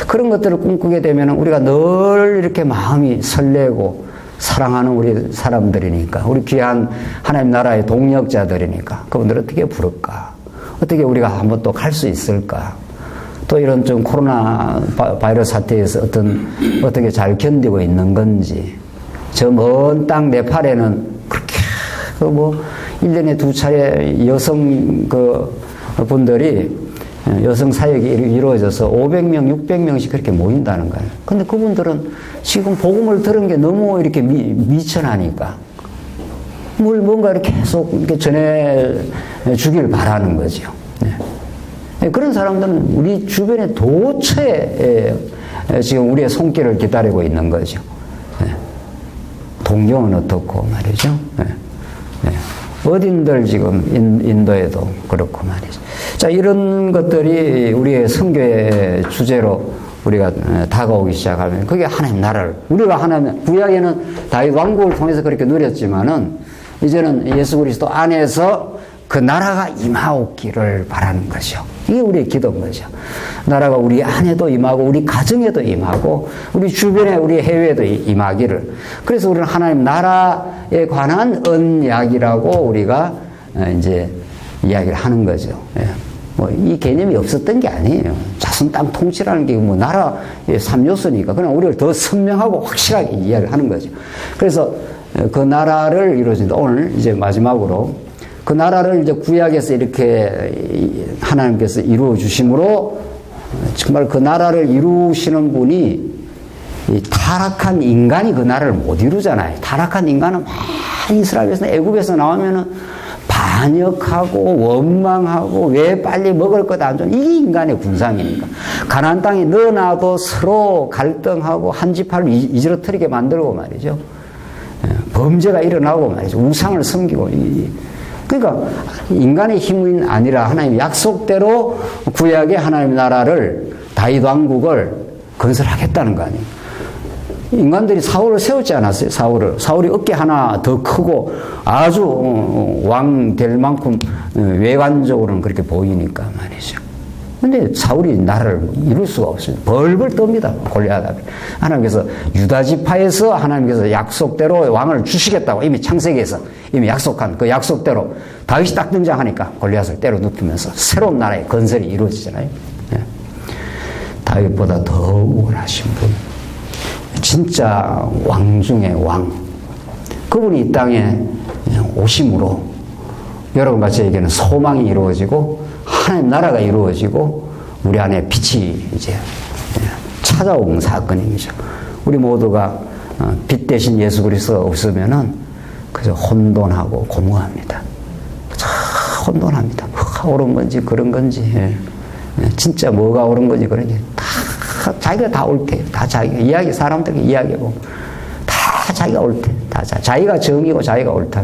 그런 것들을 꿈꾸게 되면 우리가 늘 이렇게 마음이 설레고 사랑하는 우리 사람들이니까, 우리 귀한 하나님 나라의 동력자들이니까 그분들 어떻게 부를까? 어떻게 우리가 한번 또 갈 수 있을까? 또 이런 좀 코로나 바이러스 사태에서 어떻게 잘 견디고 있는 건지, 저 먼 땅 네팔에는 그렇게 1년에 2차례 여성 분들이 여성 사역이 이루어져서 500명, 600명씩 그렇게 모인다는 거예요. 근데 그분들은 지금 복음을 들은 게 너무 이렇게 미천하니까 뭔가 이렇게 계속 이렇게 전해주길 바라는 거죠. 네. 그런 사람들은 우리 주변에 도처에 지금 우리의 손길을 기다리고 있는 거죠. 네. 동경은 어떻고 말이죠. 네. 네. 어딘들 지금 인도에도 그렇고 말이죠. 자, 이런 것들이 우리의 선교의 주제로 우리가 다가오기 시작하면 그게 하나님 나라를, 우리가 하나님, 구약에는 다윗 왕국을 통해서 그렇게 누렸지만은 이제는 예수 그리스도 안에서 그 나라가 임하옵기를 바라는 것이요. 이게 우리의 기도인 거죠. 나라가 우리 안에도 임하고 우리 가정에도 임하고 우리 주변에 우리 해외에도 임하기를. 그래서 우리는 하나님 나라에 관한 언약이라고 우리가 이제 이야기를 하는 거죠. 예. 이 개념이 없었던 게 아니에요. 자손 땅 통치라는 게 나라의 3요소니까 그냥 우리를 더 선명하고 확실하게 이야기를 하는 거죠. 그래서 그 나라를 이루어진다. 오늘 이제 마지막으로 그 나라를 이제 구약에서 이렇게 하나님께서 이루어 주심으로 정말 그 나라를 이루시는 분이 이 타락한 인간이 그 나라를 못 이루잖아요. 타락한 인간은 막 이스라엘에서 애굽에서 나오면은 반역하고 원망하고 왜 빨리 먹을 것 안 줘. 이게 인간의 군상이니까. 가나안 땅에 넣어놔도 서로 갈등하고 한 지파를 이지러뜨리게 만들고 말이죠. 범죄가 일어나고 말이죠. 우상을 섬기고. 그러니까 인간의 힘이 아니라 하나님의 약속대로 구약의 하나님의 나라를, 다윗 왕국을 건설하겠다는 거 아니에요. 인간들이 사울을 세웠지 않았어요. 사울이 어깨 하나 더 크고 아주 왕 될 만큼 외관적으로는 그렇게 보이니까 말이죠. 근데 사울이 나라를 이룰 수가 없어요. 벌벌 떱니다. 골리앗 앞에. 하나님께서 유다 지파에서 하나님께서 약속대로 왕을 주시겠다고 이미 창세기에서 이미 약속한 그 약속대로 다윗이 딱 등장하니까 골리앗을 때려 눕히면서 새로운 나라의 건설이 이루어지잖아요. 네. 다윗보다 더 우월하신 분, 진짜 왕 중의 왕, 그분이 이 땅에 오심으로 여러분과 저에게는 소망이 이루어지고 하나님 나라가 이루어지고 우리 안에 빛이 이제 찾아온 사건이죠. 우리 모두가 빛 대신 예수 그리스도가 없으면은 그저 혼돈하고 공허합니다. 혼돈합니다. 뭐가 옳은 건지 그런 건지, 진짜 뭐가 옳은 건지 그런지 다 자기가 다 옳대요. 다 자기가 이야기, 사람들이 이야기하고 다 자기가 옳대. 다 자기가 정이고 자기가 옳다.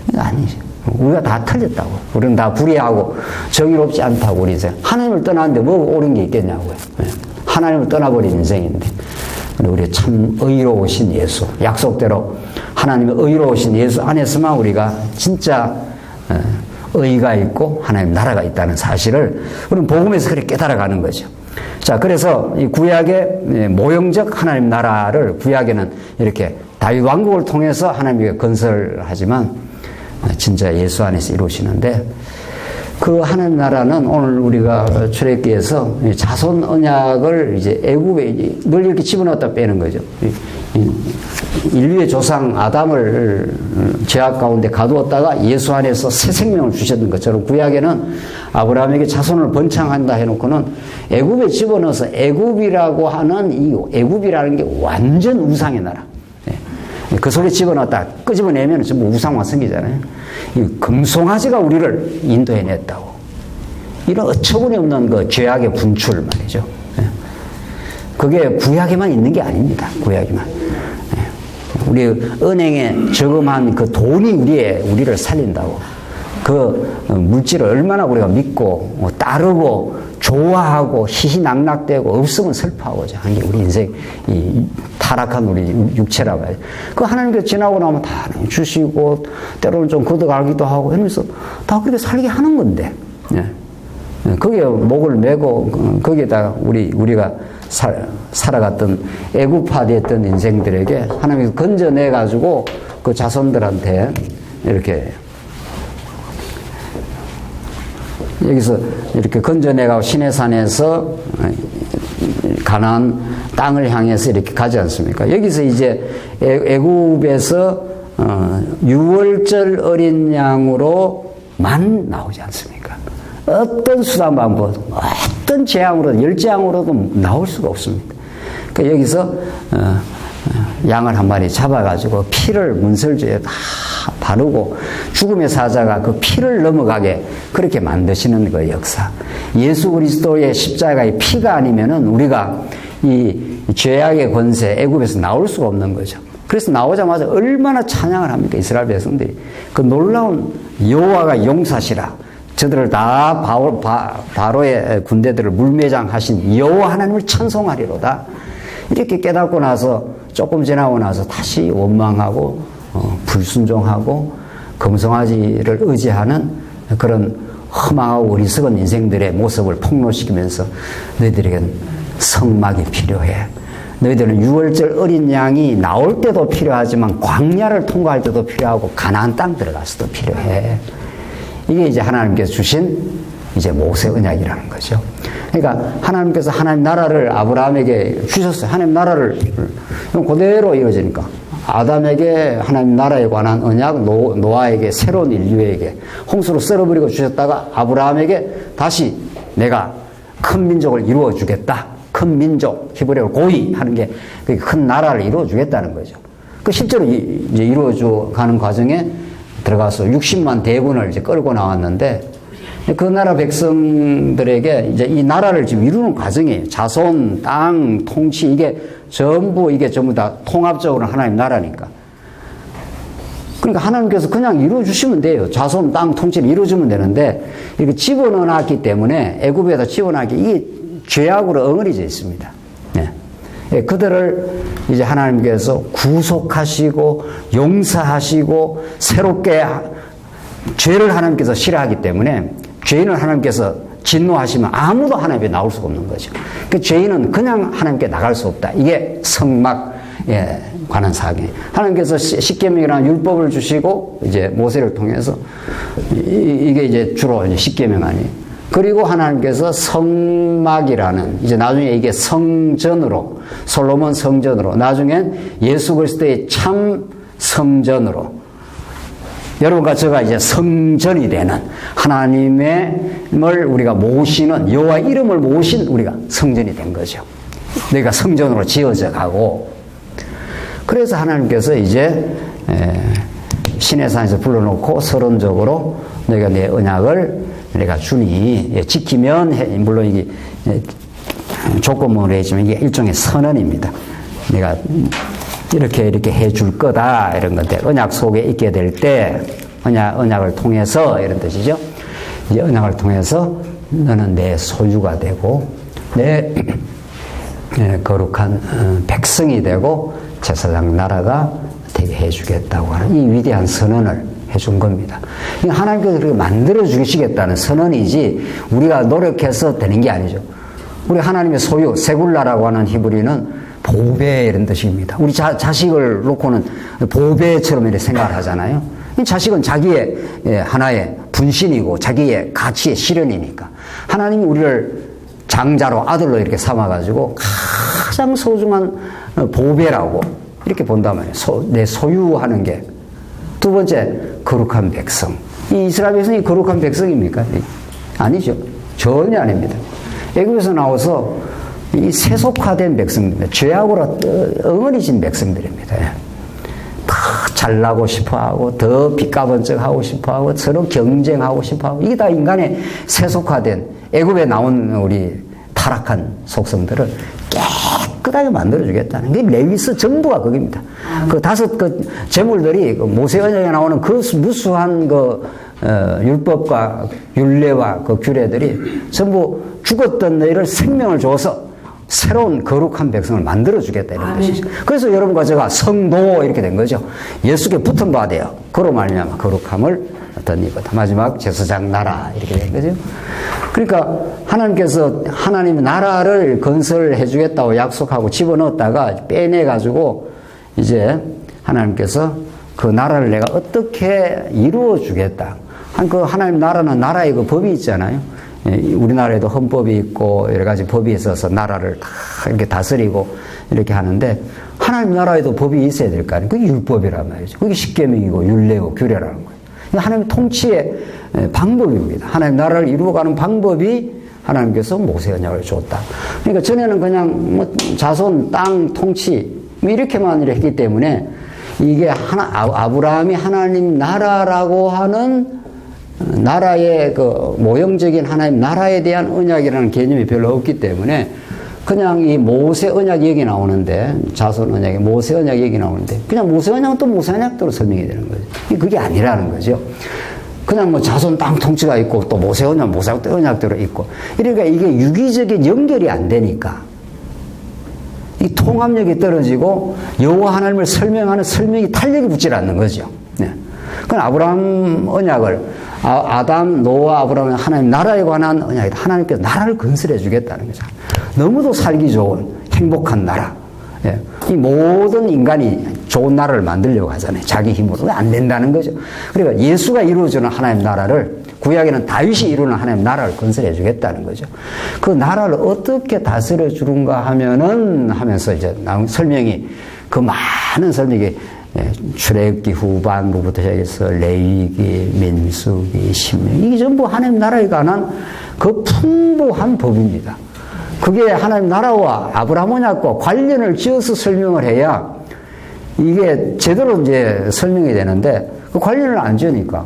이거 아니죠. 우리가 다 틀렸다고. 우리는 다 불의하고 정의롭지 않다고. 우리 이제 하나님을 떠나는데 뭐 옳은 게 있겠냐고요. 하나님을 떠나버린 인생인데 우리 참 의로우신 예수, 약속대로 하나님의 의로우신 예수 안에서만 우리가 진짜 의가 있고 하나님 나라가 있다는 사실을 우리는 복음에서 그렇게 깨달아가는 거죠. 자, 그래서 이 구약의 모형적 하나님 나라를 구약에는 이렇게 다윗 왕국을 통해서 하나님이 건설하지만 진짜 예수 안에서 이루시는데, 그 하나님 나라는 오늘 우리가 출애굽기에서 자손 언약을 이제 애굽에 늘 이렇게 집어넣었다 빼는 거죠. 인류의 조상 아담을 죄악 가운데 가두었다가 예수 안에서 새 생명을 주셨던 것처럼 구약에는 아브라함에게 자손을 번창한다 해놓고는 애굽에 집어넣어서 애굽이라고 하는 이 애굽이라는 게 완전 우상의 나라. 그 속에 집어넣었다 끄집어내면 전부 우상화 생기잖아요. 이 금송아지가 우리를 인도해냈다고. 이런 어처구니 없는 그 죄악의 분출 말이죠. 그게 구약에만 있는 게 아닙니다. 구약에만. 우리 은행에 저금한 그 돈이 우리를 살린다고. 그 물질을 얼마나 우리가 믿고 따르고 좋아하고 희희낙낙대고 없으면 슬퍼하고자 하는 게 우리 인생 이 타락한 우리 육체라고 해요. 그 하나님께서 지나고 나면 다 주시고, 때로는 좀 걷어가기도 하고, 이러면서 다 그렇게 살게 하는 건데, 예. 거기에 목을 메고, 거기에다가 우리가 살아갔던 애굽화되었던 인생들에게 하나님께서 건져내가지고 그 자손들한테 이렇게 여기서 이렇게 건져내가고 시내산에서 가나안 땅을 향해서 이렇게 가지 않습니까? 여기서 이제 애굽에서 6월절 어린 양으로만 나오지 않습니까? 어떤 수단 방법, 어떤 재앙으로도, 열재앙으로도 나올 수가 없습니다. 그러니까 여기서 양을 한 마리 잡아가지고 피를 문설주에 다 바르고 죽음의 사자가 그 피를 넘어가게 그렇게 만드시는 그 역사. 예수 그리스도의 십자가의 피가 아니면은 우리가 이 죄악의 권세, 애굽에서 나올 수가 없는 거죠. 그래서 나오자마자 얼마나 찬양을 합니까? 이스라엘 백성들이. 그 놀라운 여호와가 용사시라. 저들을 다 바로의 군대들을 물매장하신 여호와 하나님을 찬송하리로다. 이렇게 깨닫고 나서 조금 지나고 나서 다시 원망하고 불순종하고 검성아지를 의지하는 그런 허망하고 어리석은 인생들의 모습을 폭로시키면서 너희들에겐 성막이 필요해. 너희들은 6월절 어린 양이 나올 때도 필요하지만 광야를 통과할 때도 필요하고 가나안 땅 들어가서도 필요해. 이게 이제 하나님께서 주신 이제 모세 언약이라는 거죠. 그러니까 하나님께서 하나님 나라를 아브라함에게 주셨어요. 하나님 나라를 그대로 이루어지니까 아담에게 하나님 나라에 관한 언약, 노아에게 새로운 인류에게 홍수로 썰어버리고 주셨다가 아브라함에게 다시 내가 큰 민족을 이루어 주겠다. 큰 민족, 히브리어로 고이 하는 게 큰 나라를 이루어 주겠다는 거죠. 그 실제로 이제 이루어져 가는 과정에 들어가서 60만 대군을 이제 끌고 나왔는데 그 나라 백성들에게 이제 이 나라를 지금 이루는 과정이에요. 자손, 땅, 통치 이게 전부 다 통합적으로 하나님 나라니까. 그러니까 하나님께서 그냥 이루어주시면 돼요. 자손, 땅, 통치를 이루어주면 되는데 이렇게 집어넣어놨기 때문에 애굽에다 집어넣기 이게 죄악으로 엉어리져 있습니다. 네. 그들을 이제 하나님께서 구속하시고 용서하시고 새롭게 죄를 하나님께서 싫어하기 때문에 죄인을 하나님께서 진노하시면 아무도 하나님께 나올 수가 없는 거죠. 그 죄인은 그냥 하나님께 나갈 수 없다. 이게 성막에 관한 사항이에요. 하나님께서 십계명이라는 율법을 주시고 이제 모세를 통해서 이게 이제 주로 이제 십계명 아니에요. 그리고 하나님께서 성막이라는 이제 나중에 이게 성전으로 솔로몬 성전으로 나중엔 예수 그리스도의 참 성전으로 여러분과 제가 이제 성전이 되는 하나님을 우리가 모시는 여호와 이름을 모신 우리가 성전이 된 거죠. 내가 성전으로 지어져 가고 그래서 하나님께서 이제 시내산에서 불러놓고 서론적으로 너희가 내 언약을 내가 주니 지키면 물론 이게 조건으로 했지만 이게 일종의 선언입니다. 내가 이렇게 해줄 거다 이런 건데 언약 속에 있게 될 때 언약을 통해서 이런 뜻이죠. 이 언약을 통해서 너는 내 소유가 되고 내 거룩한 백성이 되고 제사장 나라가 되게 해주겠다고 하는 이 위대한 선언을 해준 겁니다. 하나님께서 그렇게 만들어 주시겠다는 선언이지 우리가 노력해서 되는 게 아니죠. 우리 하나님의 소유 세굴라라고 하는 히브리는 보배 이런 뜻입니다. 우리 자식을 놓고는 보배처럼 이렇게 생각을 하잖아요. 이 자식은 자기의 하나의 분신이고 자기의 가치의 실현이니까 하나님이 우리를 장자로 아들로 이렇게 삼아가지고 가장 소중한 보배라고 이렇게 본단 말이에요. 내 소유하는 게. 두 번째, 거룩한 백성. 이 이스라엘 백성이 거룩한 백성입니까? 아니죠. 전혀 아닙니다. 애굽에서 나와서 이 세속화된 백성입니다. 죄악으로 엉어리진 백성들입니다. 더 잘나고 싶어하고 더 빚가번쩍하고 싶어하고 서로 경쟁하고 싶어하고 이게 다 인간의 세속화된 애굽에 나온 우리 타락한 속성들을 깨끗하게 만들어주겠다는 게 레위스 전부가 그겁니다. 그 5 제물들이 모세 언약에 나오는 그 무수한 율법과 율례와 그 규례들이 전부 죽었던 너희를 생명을 줘서 새로운 거룩한 백성을 만들어주겠다 이런 뜻이죠. 그래서 여러분과 제가 성도 이렇게 된 거죠. 예수께 붙은 바 돼요. 그로 말미암아 거룩함을 덧입었다. 마지막 제사장 나라 이렇게 된 거죠. 그러니까 하나님께서 하나님의 나라를 건설해 주겠다고 약속하고 집어넣었다가 빼내 가지고 이제 하나님께서 그 나라를 내가 어떻게 이루어 주겠다. 그 하나님 나라는 나라의 그 법이 있잖아요. 우리나라에도 헌법이 있고 여러 가지 법이 있어서 나라를 다 이렇게 다스리고 이렇게 하는데 하나님 나라에도 법이 있어야 될 거 아니에요. 그게 율법이란 말이죠. 그게 십계명이고 율례고 규례라는 거예요. 하나님 통치의 방법입니다. 하나님 나라를 이루어가는 방법이 하나님께서 모세 언약을 줬다. 그러니까 전에는 그냥 뭐 자손, 땅, 통치 이렇게만 했기 때문에 이게 아브라함이 하나님 나라라고 하는 나라의 그 모형적인 하나님 나라에 대한 언약이라는 개념이 별로 없기 때문에 그냥 이 모세 언약 얘기 나오는데 자손 언약에 모세 언약 얘기 나오는데 그냥 모세 언약은 또 모세 언약대로 설명이 되는 거죠. 그게 아니라는 거죠. 그냥 뭐 자손 땅 통치가 있고 또 모세 언약 모세 언약대로 있고 그러니까 이게 유기적인 연결이 안 되니까 이 통합력이 떨어지고 여호와 하나님을 설명하는 설명이 탄력이 붙질 않는 거죠. 네. 그건 아브라함 언약을 아담, 노아, 아브라함은 하나님 나라에 관한 언약이다. 하나님께서 나라를 건설해 주겠다는 거죠. 너무도 살기 좋은 행복한 나라. 예. 이 모든 인간이 좋은 나라를 만들려고 하잖아요. 자기 힘으로. 안 된다는 거죠. 그러니까 예수가 이루어주는 하나님 나라를 구약에는 다윗이 이루는 하나님 나라를 건설해 주겠다는 거죠. 그 나라를 어떻게 다스려 주는가 하면서 이제 나온 설명이 그 많은 설명이 출애굽기 후반부부터 시작해서 레위기, 민수기, 신명기 이게 전부 하나님 나라에 관한 그 풍부한 법입니다. 그게 하나님 나라와 아브라함 언약과 관련을 지어서 설명을 해야 이게 제대로 이제 설명이 되는데 그 관련을 안 지으니까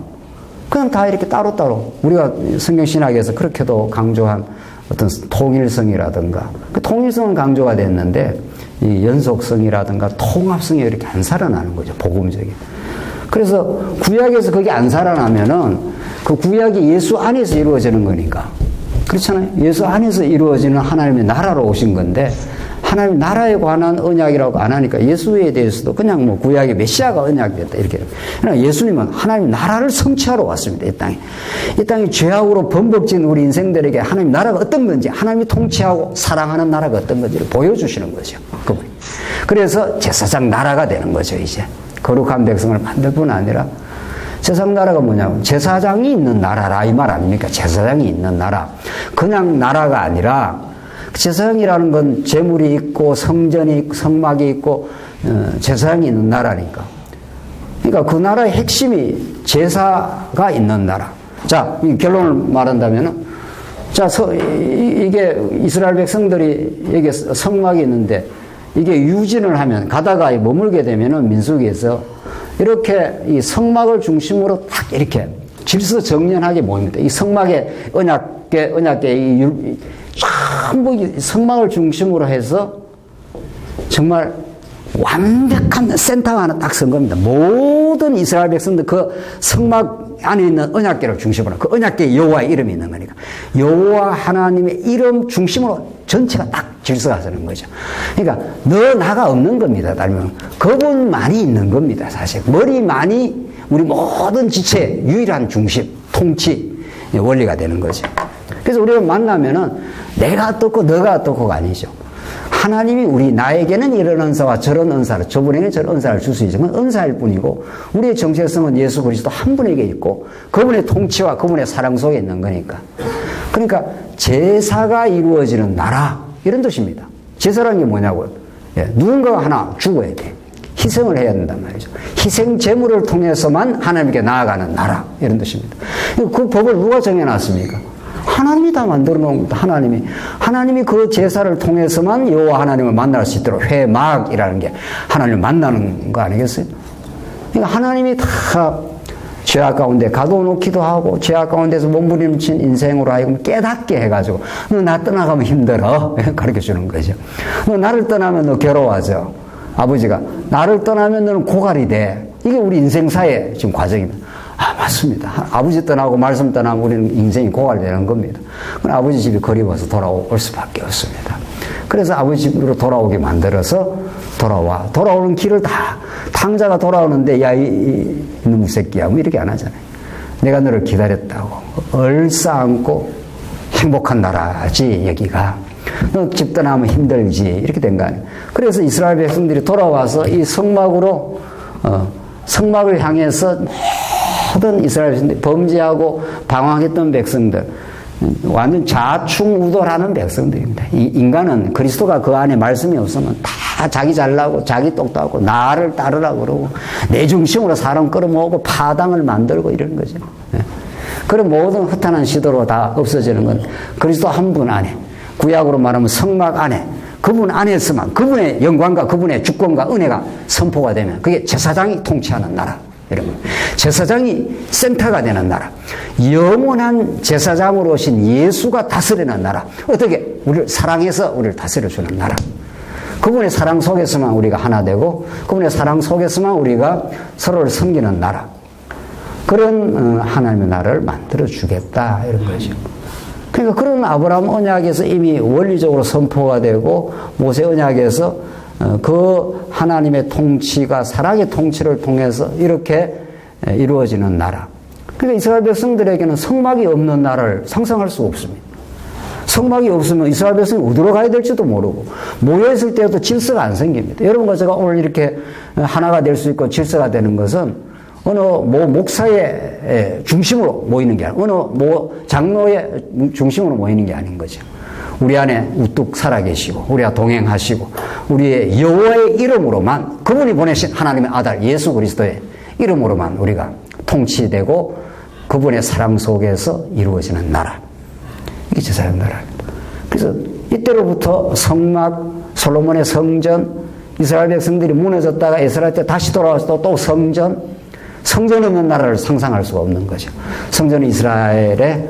그냥 다 이렇게 따로따로 우리가 성경신학에서 그렇게도 강조한 어떤 통일성이라든가 그 통일성은 강조가 됐는데 이 연속성이라든가 통합성이 이렇게 안 살아나는 거죠. 복음적인. 그래서 구약에서 그게 안 살아나면은 그 구약이 예수 안에서 이루어지는 거니까. 그렇잖아요. 예수 안에서 이루어지는 하나님의 나라로 오신 건데 하나님 나라에 관한 언약이라고 안 하니까 예수에 대해서도 그냥 뭐 구약의 메시아가 언약됐다 이렇게. 그러나 예수님은 하나님 나라를 성취하러 왔습니다. 이 땅에. 이 땅이 죄악으로 범벅진 우리 인생들에게 하나님 나라가 어떤 건지 하나님이 통치하고 사랑하는 나라가 어떤 건지를 보여주시는 거죠. 그분이. 그래서 제사장 나라가 되는 거죠. 이제. 거룩한 백성을 만들 뿐 아니라 제사장 나라가 뭐냐면 제사장이 있는 나라라 이 말 아닙니까? 제사장이 있는 나라. 그냥 나라가 아니라 제사장이라는 건 제물이 있고 성전이 있고 성막이 있고 제사장이 있는 나라니까. 그러니까 그 나라의 핵심이 제사가 있는 나라. 자, 이 결론을 말한다면은 자, 이게 이스라엘 백성들이 여기 성막이 있는데 이게 유진을 하면 가다가 머물게 되면은 민수기에서 이렇게 이 성막을 중심으로 딱 이렇게 질서정연하게 모입니다. 이 성막의 언약계 이 전부 성막을 중심으로 해서 정말 완벽한 센터가 하나 딱 선 겁니다. 모든 이스라엘 백성들 그 성막 안에 있는 언약궤를 중심으로 그 언약궤에 여호와의 이름이 있는 거니까 여호와 하나님의 이름 중심으로 전체가 딱 질서가 서는 거죠. 그러니까 너 나가 없는 겁니다. 따르면 그분만이 있는 겁니다. 사실 머리만이 우리 모든 지체의 유일한 중심, 통치 원리가 되는 거죠. 그래서 우리가 만나면은 내가 어떻고 너가 어떻고가 아니죠. 하나님이 나에게는 이런 은사와 저런 은사를, 저분에게는 저런 은사를 줄 수 있지만 은사일 뿐이고 우리의 정체성은 예수 그리스도 한 분에게 있고 그분의 통치와 그분의 사랑 속에 있는 거니까. 그러니까 제사가 이루어지는 나라 이런 뜻입니다. 제사라는 게 뭐냐고요? 누군가가 하나 죽어야 돼. 희생을 해야 된단 말이죠. 희생 제물을 통해서만 하나님께 나아가는 나라 이런 뜻입니다. 그 법을 누가 정해놨습니까? 하나님이 다 만들어 놓은 겁니다. 하나님이 그 제사를 통해서만 여호와 하나님을 만날 수 있도록 회막이라는 게 하나님을 만나는 거 아니겠어요? 그러니까 하나님이 다 죄악 가운데 가둬놓기도 하고 죄악 가운데서 몸부림친 인생으로 하여금 깨닫게 해가지고 너 나 떠나가면 힘들어 가르쳐주는 거죠. 너 나를 떠나면 너 괴로워져. 아버지가 나를 떠나면 너는 고갈이 돼. 이게 우리 인생사의 지금 과정입니다. 아, 맞습니다. 아버지 떠나고 말씀 떠나면 우리는 인생이 고갈되는 겁니다. 아버지 집이 그리워서 돌아올 수밖에 없습니다. 그래서 아버지 집으로 돌아오게 만들어서 돌아오는 길을 다 탕자가 돌아오는데 야 이놈의 새끼야 뭐 이렇게 안 하잖아요. 내가 너를 기다렸다고 얼싸안고 행복한 나라지 여기가. 너 집 떠나면 힘들지 이렇게 된 거 아니에요. 그래서 이스라엘 백성들이 돌아와서 이 성막으로 성막을 향해서 모든 이스라엘 백성들이 범죄하고 방황했던 백성들, 완전 좌충우돌하는 백성들입니다. 이 인간은 그리스도가 그 안에 말씀이 없으면 다 자기 잘나고 자기 똑똑하고 나를 따르라고 그러고 내 중심으로 사람 끌어모으고 파당을 만들고 이러는 거죠. 그런 모든 허탄한 시도로 다 없어지는 건 그리스도 한 분 안에, 구약으로 말하면 성막 안에, 그분 안에서만 그분의 영광과 그분의 주권과 은혜가 선포가 되면 그게 제사장이 통치하는 나라. 여러분, 제사장이 센터가 되는 나라, 영원한 제사장으로 오신 예수가 다스리는 나라. 어떻게? 우리를 사랑해서 우리를 다스려주는 나라. 그분의 사랑 속에서만 우리가 하나 되고 그분의 사랑 속에서만 우리가 서로를 섬기는 나라. 그런 하나님의 나라를 만들어주겠다 이런 거죠. 그러니까 그런 아브라함 언약에서 이미 원리적으로 선포가 되고 모세 언약에서 그 하나님의 통치가 사랑의 통치를 통해서 이렇게 이루어지는 나라. 그러니까 이스라엘 백성들에게는 성막이 없는 나라를 상상할 수가 없습니다. 성막이 없으면 이스라엘 백성이 어디로 가야 될지도 모르고 모여있을 때도 질서가 안 생깁니다. 여러분과 제가 오늘 이렇게 하나가 될 수 있고 질서가 되는 것은 어느 목사의 중심으로 모이는 게 아니라 어느 장로의 중심으로 모이는 게 아닌 거죠. 우리 안에 우뚝 살아계시고 우리와 동행하시고 우리의 여호와의 이름으로만 그분이 보내신 하나님의 아들 예수 그리스도의 이름으로만 우리가 통치되고 그분의 사랑 속에서 이루어지는 나라. 이게 제사장 나라입니다. 그래서 이때로부터 성막, 솔로몬의 성전, 이스라엘 백성들이 무너졌다가 에스라 때 다시 돌아와서 또 성전 없는 나라를 상상할 수가 없는 거죠. 성전은 이스라엘의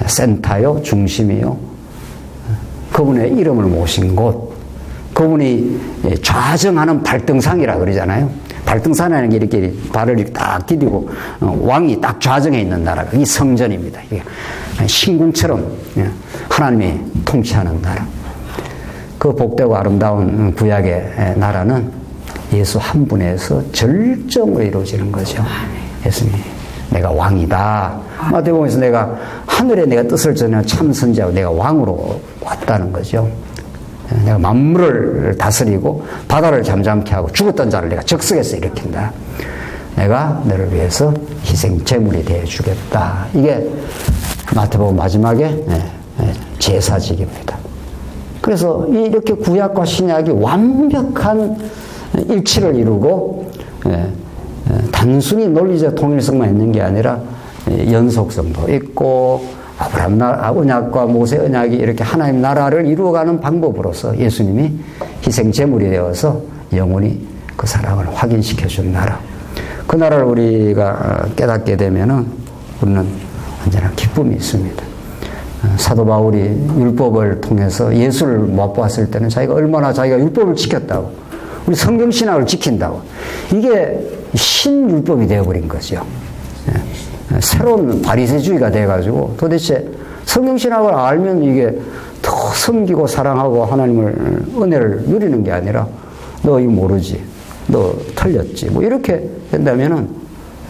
센터요, 중심이요. 그분의 이름을 모신 곳, 그분이 좌정하는 발등상이라 그러잖아요. 발등산이라는 게 이렇게 발을 이렇게 딱 디디고 왕이 딱 좌정해 있는 나라가 이 성전입니다. 이게 신궁처럼 하나님이 통치하는 나라. 그 복되고 아름다운 구약의 나라는 예수 한 분에서 절정으로 이루어지는 거죠. 예수님, 내가 왕이다. 마태복음에서 내가 하늘에 내가 뜻을 전하는 참 선지자고 내가 왕으로 왔다는 거죠. 내가 만물을 다스리고 바다를 잠잠케 하고 죽었던 자를 내가 적석에서 일으킨다. 내가 너를 위해서 희생 제물이 되어 주겠다. 이게 마태복음 마지막에 제사직입니다. 그래서 이렇게 구약과 신약이 완벽한 일치를 이루고 단순히 논리적 통일성만 있는 게 아니라 연속성도 있고 아브라함 언약과 모세 언약이 이렇게 하나님 나라를 이루어가는 방법으로서 예수님이 희생 제물이 되어서 영원히 그 사랑을 확인시켜 준 나라. 그 나라를 우리가 깨닫게 되면은 우리는 언제나 기쁨이 있습니다. 사도 바울이 율법을 통해서 예수를 못 봤을 때는 자기가 얼마나 자기가 율법을 지켰다고, 우리 성경신학을 지킨다고, 이게 신율법이 되어버린 거죠. 새로운 바리새주의가 돼가지고 도대체 성경신학을 알면 이게 더 섬기고 사랑하고 하나님을 은혜를 누리는 게 아니라 너 이거 모르지, 너 틀렸지, 뭐 이렇게 된다면은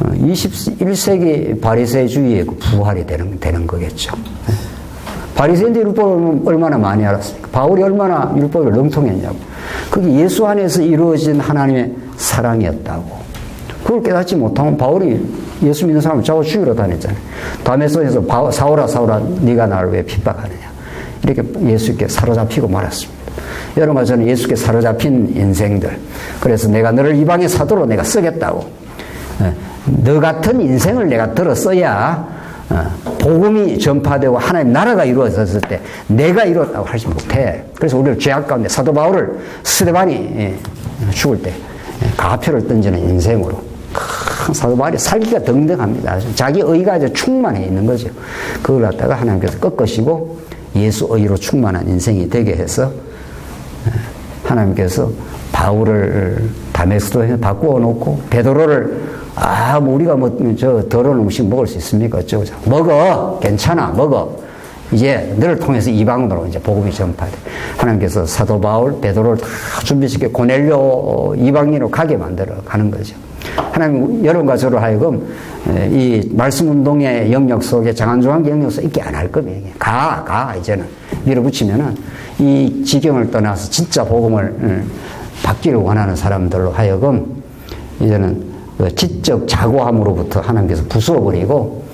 21세기 바리새주의의 그 부활이 되는 거겠죠. 바리새인들이 율법을 얼마나 많이 알았습니까? 바울이 얼마나 율법을 능통했냐고. 그게 예수 안에서 이루어진 하나님의 사랑이었다고. 그걸 깨닫지 못하면 바울이 예수 믿는 사람을 잡아 죽이러 다녔잖아요. 다메섹에서 사울아 사울아 네가 나를 왜 핍박하느냐, 이렇게 예수께 사로잡히고 말았습니다. 여러분과 저는 예수께 사로잡힌 인생들, 그래서 내가 너를 이방의 사도로 내가 쓰겠다고, 너 같은 인생을 내가 들어 써야 복음이 전파되고 하나님 나라가 이루어졌을 때 내가 이루었다고 하지 못해. 그래서 우리를 죄악 가운데 사도 바울을 스데반이 죽을 때 가표를 던지는 인생으로, 사도 바울이 살기가 등등합니다. 자기 의가 이제 충만해 있는 거죠. 그걸 갖다가 하나님께서 꺾으시고 예수 의로 충만한 인생이 되게 해서 하나님께서 바울을 다메섹도에서 바꾸어 놓고 베드로를 뭐 우리가 저 더러운 음식 먹을 수 있습니까? 어쩌고 먹어, 괜찮아, 먹어. 이제 너를 통해서 이방으로 이제 복음이 전파돼. 하나님께서 사도 바울, 베드로를 다 준비시켜 고넬료 이방인으로 가게 만들어 가는 거죠. 하나님 여러분과 저로 하여금 이 말씀 운동의 영역 속에 장안중앙 영역 속에 있게 안 할 겁니다. 가 이제는 밀어붙이면은 이 지경을 떠나서 진짜 복음을 받기를 원하는 사람들로 하여금 이제는 지적 자고함으로부터 하나님께서 부수어버리고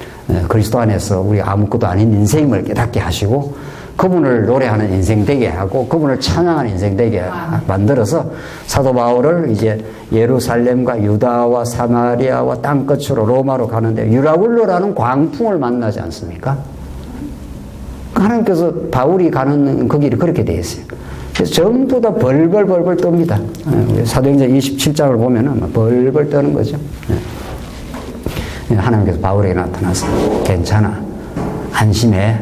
그리스도 안에서 우리 아무것도 아닌 인생임을 깨닫게 하시고 그분을 노래하는 인생 되게 하고 그분을 찬양하는 인생 되게 만들어서 사도 바울을 이제 예루살렘과 유다와 사마리아와 땅끝으로 로마로 가는데 유라굴로라는 광풍을 만나지 않습니까? 하나님께서 바울이 가는 그 길이 그렇게 되어 있어요. 그래서 전부 다 벌벌 떱니다. 사도행전 27장을 보면은 벌벌 떠는 거죠. 하나님께서 바울에게 나타나서 괜찮아, 안심해.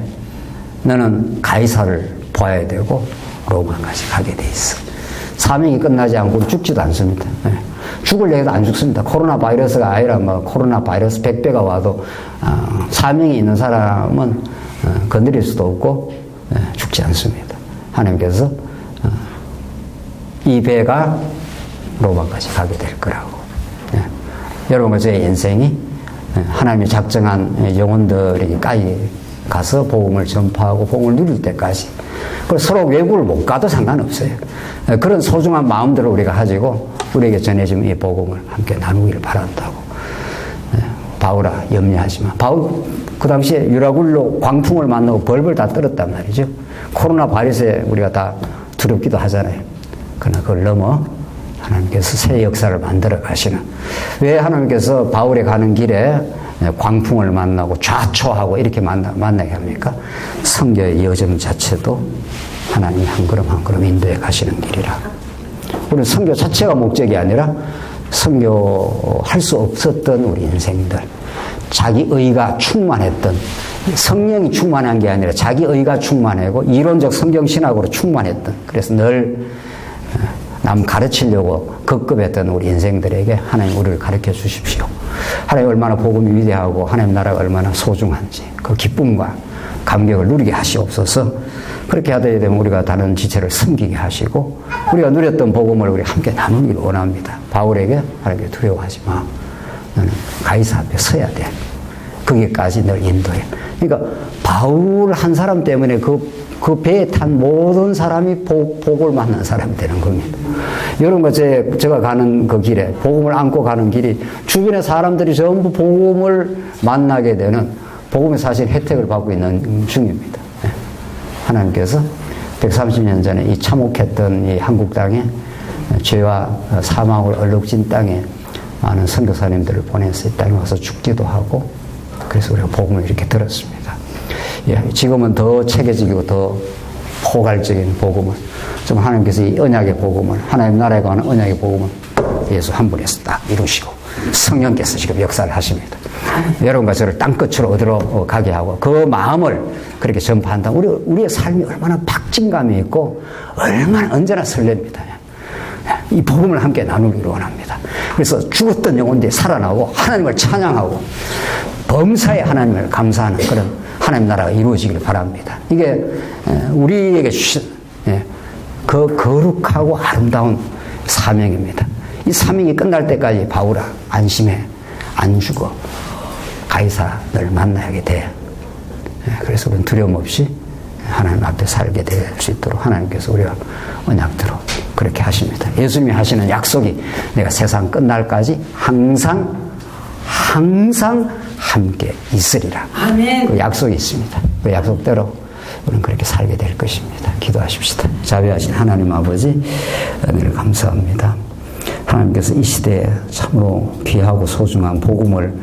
너는 가이사를 봐야 되고 로마까지 가게 돼 있어. 사명이 끝나지 않고 죽지도 않습니다. 죽을 얘기도 안 죽습니다. 코로나 바이러스가 아니라 뭐 코로나 바이러스 100배가 와도 사명이 있는 사람은 건드릴 수도 없고 죽지 않습니다. 하나님께서 이 배가 로마까지 가게 될 거라고. 여러분과 저의 인생이 하나님이 작정한 영혼들에게까지 가서 복음을 전파하고 복음을 누릴 때까지 그리고 서로 외국을 못 가도 상관없어요. 그런 소중한 마음들을 우리가 가지고 우리에게 전해지면 이 복음을 함께 나누기를 바란다고. 바울아 염려하지 마. 바울 그 당시에 유라굴로 광풍을 만나고 벌벌 다 떨었단 말이죠. 코로나 바이러스에 우리가 다 두렵기도 하잖아요. 그러나 그걸 넘어 하나님께서 새 역사를 만들어 가시는. 왜 하나님께서 바울이 가는 길에 광풍을 만나고 좌초하고 이렇게 만나게 합니까? 선교의 여정 자체도 하나님이 한 걸음 한 걸음 인도해 가시는 길이라. 우리는 선교 자체가 목적이 아니라 선교할 수 없었던 우리 인생들, 자기 의가 충만했던, 성령이 충만한 게 아니라 자기 의가 충만하고 이론적 성경 신학으로 충만했던, 그래서 늘 남 가르치려고 급급했던 우리 인생들에게 하나님 우리를 가르쳐 주십시오. 하나님 얼마나 복음이 위대하고 하나님 나라가 얼마나 소중한지 그 기쁨과 감격을 누리게 하시옵소서. 그렇게 하게 되면 우리가 다른 지체를 섬기게 하시고 우리가 누렸던 복음을 우리 함께 나누기를 원합니다. 바울에게 하나님께 두려워하지 마. 너는 가이사 앞에 서야 돼. 거기까지 널 인도해. 그러니까 바울 한 사람 때문에 그 배에 탄 모든 사람이 복을 만난 사람이 되는 겁니다. 여러분과 제가 가는 그 길에, 복음을 안고 가는 길이 주변의 사람들이 전부 복음을 만나게 되는 복음의 사실 혜택을 받고 있는 중입니다. 하나님께서 130년 전에 이 참혹했던 이 한국 땅에 죄와 사망을 얼룩진 땅에 많은 선교사님들을 보내서 이 땅에 와서 죽기도 하고 그래서 우리가 복음을 이렇게 들었습니다. 지금은 더 체계적이고 더 포괄적인 복음을 좀 하나님께서 이 언약의 복음을 하나님 나라에 관한 언약의 복음을 예수 한 분에서 딱 이루시고 성령께서 지금 역사를 하십니다. 여러분과 저를 땅끝으로 어디로 가게 하고 그 마음을 그렇게 전파한다. 우리의 삶이 얼마나 박진감이 있고 얼마나 언제나 설렙니다. 이 복음을 함께 나누기를 원합니다. 그래서 죽었던 영혼들이 살아나고 하나님을 찬양하고 범사에 하나님을 감사하는 그런 하나님 나라가 이루어지길 바랍니다. 이게 우리에게 주신 그 거룩하고 아름다운 사명입니다. 이 사명이 끝날 때까지 바울아 안심해, 안 죽어, 가이사 널 만나게 돼. 그래서 우리는 두려움 없이 하나님 앞에 살게 될 수 있도록 하나님께서 우리가 언약대로 그렇게 하십니다. 예수님이 하시는 약속이 내가 세상 끝날까지 항상 함께 있으리라. 아멘. 그 약속이 있습니다. 그 약속대로 우리는 그렇게 살게 될 것입니다. 기도하십시다. 자비하신 하나님 아버지, 은혜를 감사합니다. 하나님께서 이 시대에 참으로 귀하고 소중한 복음을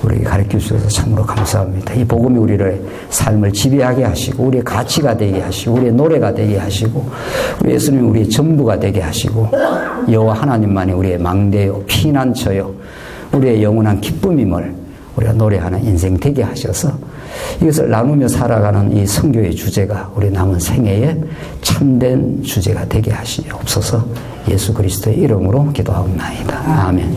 우리에게 가르쳐 주셔서 참으로 감사합니다. 이 복음이 우리의 삶을 지배하게 하시고 우리의 가치가 되게 하시고 우리의 노래가 되게 하시고 우리 예수님이 우리의 전부가 되게 하시고 여호와 하나님만이 우리의 망대요 피난처요 우리의 영원한 기쁨임을 우리가 노래하는 인생 되게 하셔서 이것을 나누며 살아가는 이 선교의 주제가 우리 남은 생애에 참된 주제가 되게 하시옵소서. 예수 그리스도의 이름으로 기도하옵나이다. 아멘.